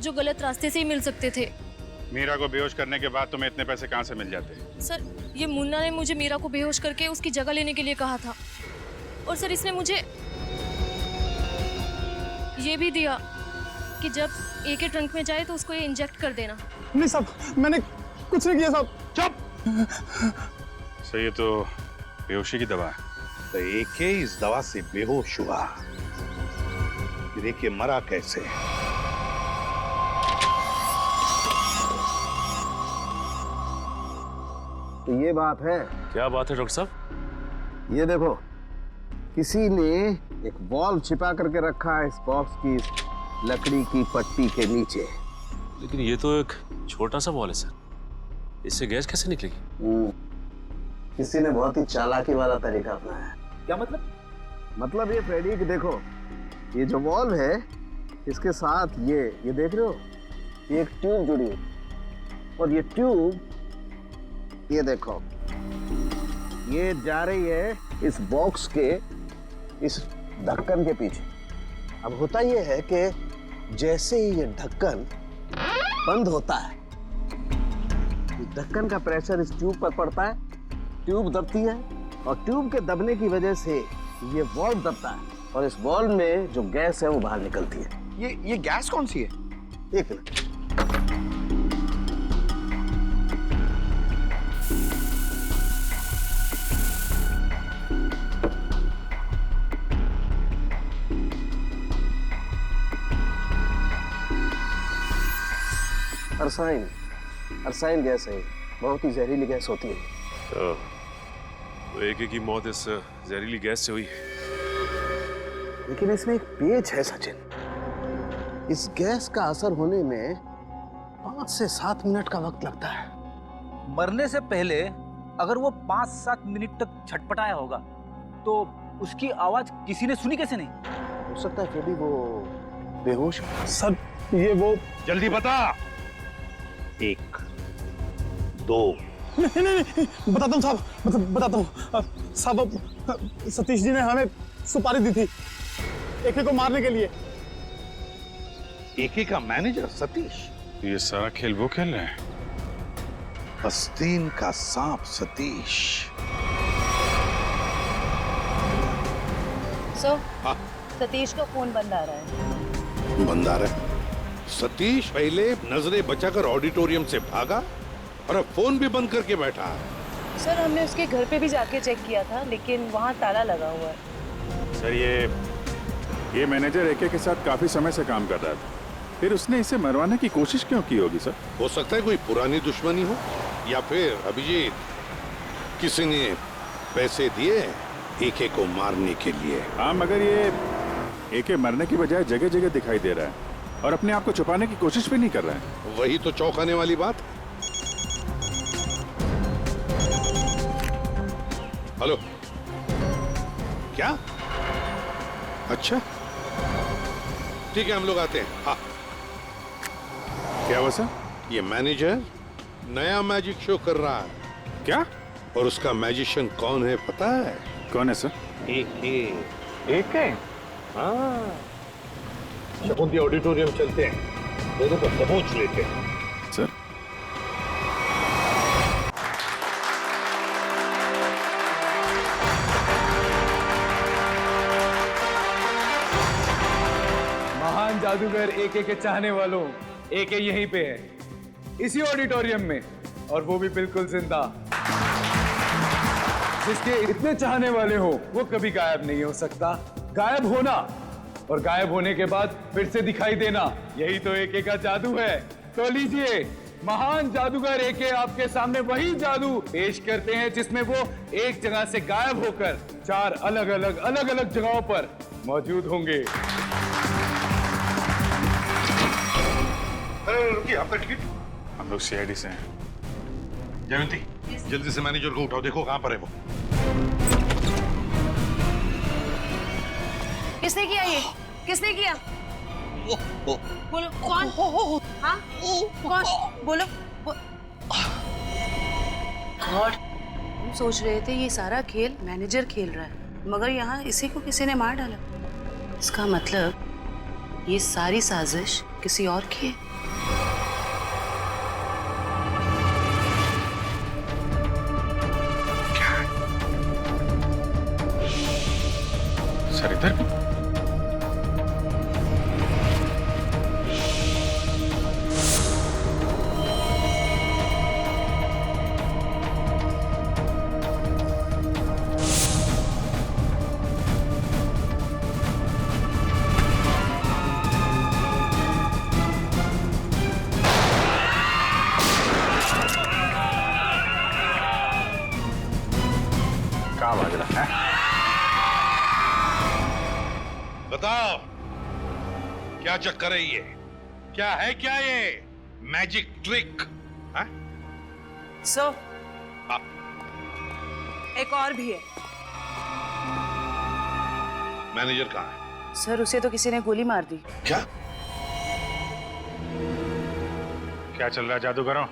जो गलत रास्ते से ही मिल सकते थे। मीरा को बेहोश करने के बाद तुम्हें इतने पैसे कहाँ से मिल जाते? सर, ये मुन्ना ने मुझे मीरा को बेहोश करके उसकी जगह लेने के लिए कहा था, और सर इसने मुझे ये भी दिया कि जब एक ट्रंक में जाए तो उसको ये इंजेक्ट कर देना। नहीं साहब, मैंने कुछ नहीं किया साहब। चुप। सही है, तो बेहोशी की दवा है। तो एके इस दवा से बेहोश हुआ, फिर एके मरा कैसे? तो ये बात है। क्या बात है डॉक्टर साहब? ये देखो, किसी ने एक बॉल छिपा करके रखा है इस बॉक्स की लकड़ी की पट्टी के नीचे। लेकिन ये तो एक छोटा सा बॉल है सर, इससे गैस कैसे निकलेगी? किसी ने बहुत ही चालाकी वाला तरीका अपनाया है। क्या मतलब? मतलब ये फ्रेडी कि देखो, ये जो बॉल है इसके साथ ये देख रहे हो, ये एक ट्यूब जुड़ी है, और ये ट्यूब ये देखो, ये जा रही है इस बॉक्स के इस ढक्कन के पीछे। अब होता ये है कि जैसे ही ये ढक्कन बंद होता है, ढक्कन का प्रेशर इस ट्यूब पर पड़ता है, ट्यूब दबती है, और ट्यूब के दबने की वजह से ये वॉल्व दबता है, और इस वॉल्व में जो गैस है वो बाहर निकलती है। ये गैस कौन सी है? एक मिनट। अरसाइन गैस है, बहुत ही जहरीली गैस होती है। तो एके की मौत इस जहरीली गैस से हुई। लेकिन इसमें एक पेच है सचिन, इस गैस का असर होने में 5 से 7 मिनट का वक्त लगता है। मरने से पहले अगर वो 5-7 मिनट तक छटपटाया होगा तो उसकी आवाज किसी ने सुनी कैसे नहीं? हो सकता है फ्रेडी वो बेहोश है। सर ये वो जल्दी बता। 1 2 नहीं नहीं नहीं बताता हूँ साहब, बताता हूँ साहब। सतीश जी ने हमें सुपारी दी थी एके को मारने के लिए। एके का मैनेजर सतीश? ये सारा खेल वो खेल रहे हैं। आस्तीन का सांप सतीश। सतीश का फोन बंद आ रहा है। बंद आ रहा है? सतीश पहले नजरें बचाकर ऑडिटोरियम से भागा और अब फोन भी बंद करके बैठा है। सर हमने उसके घर पे भी जाके चेक किया था, लेकिन वहाँ ताला लगा हुआ है। सर ये मैनेजर एके के साथ काफी समय से काम कर रहा था, फिर उसने इसे मरवाने की कोशिश क्यों की होगी सर? हो सकता है कोई पुरानी दुश्मनी हो, या फिर अभिजीत किसी ने पैसे दिए एके को मारने के लिए। हाँ, मगर ये एके मरने की बजाय जगह जगह दिखाई दे रहा है और अपने आप को छुपाने की कोशिश भी नहीं कर रहा है। वही तो चौंकाने वाली बात। हेलो, क्या? अच्छा ठीक है, हम लोग आते हैं। हाँ, क्या हुआ सर? ये मैनेजर नया मैजिक शो कर रहा है। क्या? और उसका मैजिशियन कौन है पता है? कौन है सर? एके। हाँ, शकुंती ऑडिटोरियम चलते हैं, दोनों को दबोच लेते हैं। सर महान जादूगर एके के चाहने वालों, एके यहीं पे है, इसी ऑडिटोरियम में, और वो भी बिल्कुल जिंदा। जिसके इतने चाहने वाले हो वो कभी गायब नहीं हो सकता। गायब होना और गायब होने के बाद फिर से दिखाई देना, यही तो एके का जादू है। तो लीजिए, महान जादूगर एके आपके सामने वही जादू पेश करते हैं जिसमें वो एक जगह से गायब होकर 4 अलग अलग जगहों पर मौजूद होंगे। रुकिए, आपका टिकट? हम लोग सीआईडी से हैं। जयंती, जल्दी से मैनेजर को उठाओ, देखो कहां पर है वो। किसने किया ये? किसने किया? बोलो कौन? हाँ कौन? बोलो। गॉड, हम सोच रहे थे ये सारा खेल मैनेजर खेल रहा है, मगर यहाँ इसी को किसी ने मार डाला। इसका मतलब ये सारी साजिश किसी और की है। सर इधर भी? क्या बाज रहा है? बताओ, क्या चक्कर है ये? क्या है क्या ये मैजिक ट्रिक? सो एक और भी है। मैनेजर कहाँ है? सर उसे तो किसी ने गोली मार दी। क्या? क्या चल रहा है जादूगरों?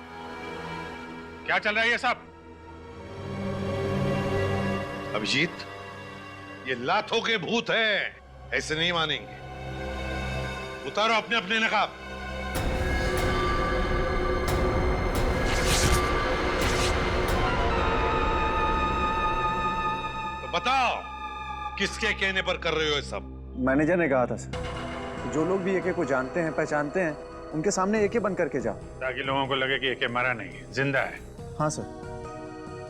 क्या चल रहा है ये सब? अभिजीत, ये लातों के भूत है, ऐसे नहीं मानेंगे। उतारो अपने अपने नकाब। तो बताओ, किसके कहने पर कर रहे हो ये सब? मैनेजर ने कहा था सर, जो लोग भी एके को जानते हैं पहचानते हैं उनके सामने एके बन करके जाओ, ताकि लोगों को लगे कि एके मरा नहीं है, जिंदा है। हाँ सर,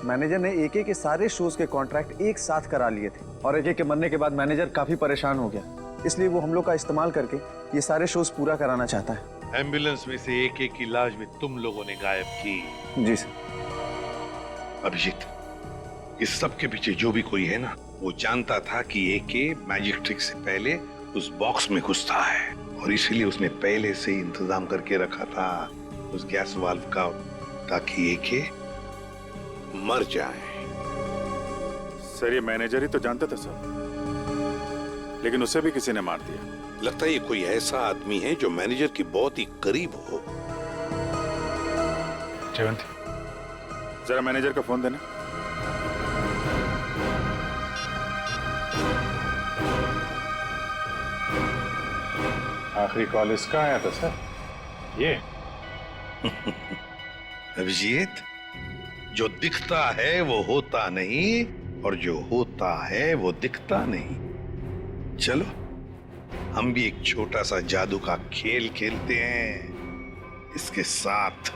मैनेजर ने एके के सारे शोज के कॉन्ट्रैक्ट एक साथ करा लिए थे और एके के मरने के बाद मैनेजर काफी परेशान हो गया, इसलिए वो हम लोग का इस्तेमाल करके ये सारे शोज पूरा कराना चाहता है। एम्बुलेंस में से एके की लाश भी तुम लोगों ने गायब की? जी सर। अभिजीत, इस सब के पीछे जो भी कोई है ना, वो जानता था कि एके मैजिक ट्रिक से पहले उस बॉक्स में घुसता है और इसीलिए उसने पहले से ही इंतजाम करके रखा था उस गैस वाल्व का, ताकि एके मर जाए। सर ये मैनेजर ही तो जानता था सर, लेकिन उसे भी किसी ने मार दिया। लगता है ये कोई ऐसा आदमी है जो मैनेजर के बहुत ही करीब हो। जयवंती, जरा मैनेजर का फोन देना। आखिरी कॉल इसका आया था सर। ये अभिजीत, जो दिखता है वो होता नहीं, और जो होता है वो दिखता नहीं। चलो हम भी एक छोटा सा जादू का खेल खेलते हैं इसके साथ।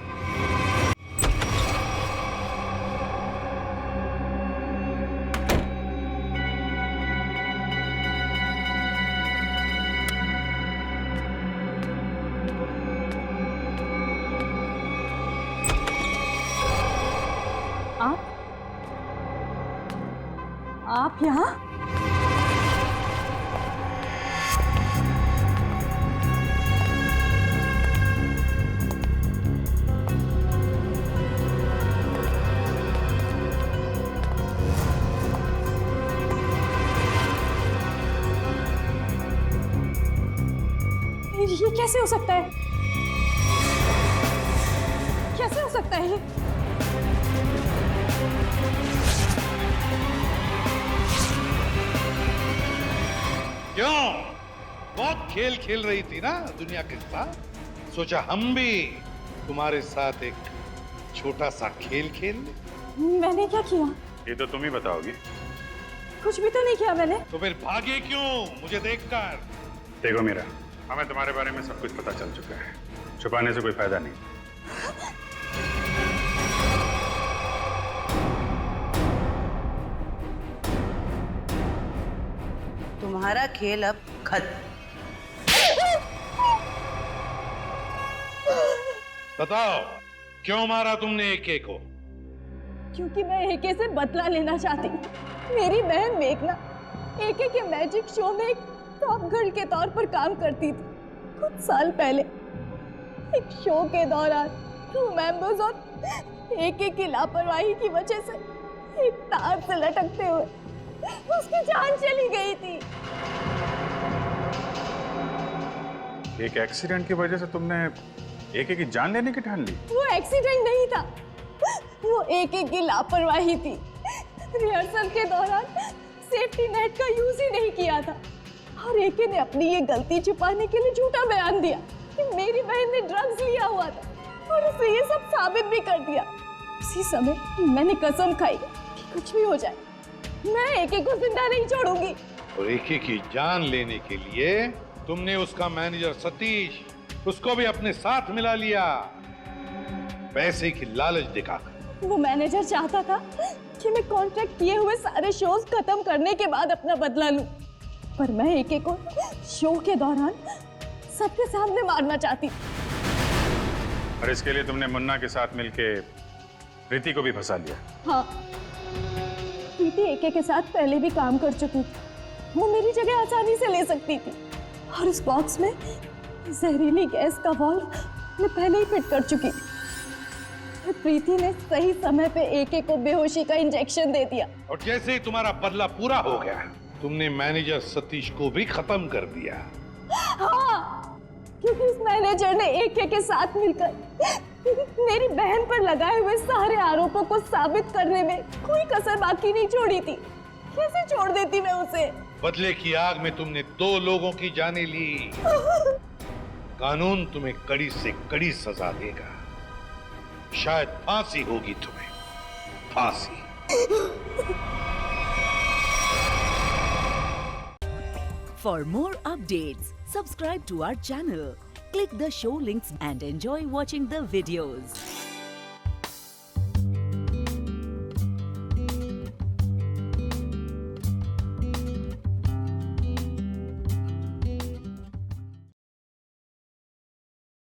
आप यहाँ? ये कैसे हो सकता है? कैसे हो सकता है ये? क्यों? बहुत खेल खेल रही थी ना दुनिया के साथ, सोचा हम भी तुम्हारे साथ एक छोटा सा खेल खेल ले। मैंने क्या किया? ये तो तुम ही बताओगी। कुछ भी तो नहीं किया मैंने। तो फिर भागे क्यों मुझे देखकर? देखो मीरा, हमें तुम्हारे बारे में सब कुछ पता चल चुका है, छुपाने से कोई फायदा नहीं। तुम्हारा खेल अब खत्म। बताओ क्यों मारा तुमने एके को? क्योंकि मैं एके से बदला लेना चाहती हूँ। मेरी बहन मेघना एके के मैजिक शो में एक टॉप गर्ल के तौर पर काम करती थी। कुछ साल पहले एक शो के दौरान क्रू मेंबर्स और एके की लापरवाही की वजह से एक तार से लटकते हुए उसकी जान चली गई थी। एक एक्सीडेंट की वजह से तुमने एके की जान लेने की ठान ली? वो एक्सीडेंट नहीं था, वो एके की लापरवाही थी। रिहर्सल के दौरान सेफ्टी नेट का यूज ही नहीं किया था और एके ने अपनी ये गलती छुपाने के लिए झूठा बयान दिया कि मेरी बहन ने ड्रग्स लिया हुआ था और उसे ये सब साबित भी कर दिया। उसी समय मैंने कसम खाई कि कुछ भी हो जाए मैं एके को जिंदा नहीं छोड़ूंगी। और एके की जान लेने के लिए तुमने उसका मैनेजर सतीश, उसको भी अपने साथ मिला लिया, पैसे की लालच दिखाकर। वो मैनेजर चाहता था कि मैं कॉन्ट्रैक्ट किए हुए सारे शोज खत्म करने के बाद अपना बदला लूं, पर मैं एके को शो के दौरान सबके सामने मारना चाहती। और इसके लिए तुमने मुन्ना के साथ मिलके प्रीति को भी फंसा लिया? हाँ, प्रीति एके के साथ पहले भी काम कर चुकी थी, वो मेरी जगह आसानी से ले सकती थी और इस बॉक्स में जहरीली गैस का वाल्व मैं पहले ही फिट कर चुकी थी। प्रीति ने सही समय पे एके को बेहोशी का इंजेक्शन दे दिया और जैसे ही तुम्हारा बदला पूरा हो गया तुमने मैनेजर सतीश को भी खत्म कर दिया। हाँ, क्योंकि इस मैनेजर ने एके के साथ मिलकर मेरी बहन पर लगाए हुए सारे आरोपों को साबित करने में कोई कसर बाकी नहीं छोड़ी थी। कैसे छोड़ देती मैं उसे? बदले की आग में तुमने 2 लोगों की जानें ली। कानून तुम्हें कड़ी से कड़ी सजा देगा, शायद फांसी होगी तुम्हें, फांसी। For more updates, subscribe to our channel, click the show links and enjoy watching the videos.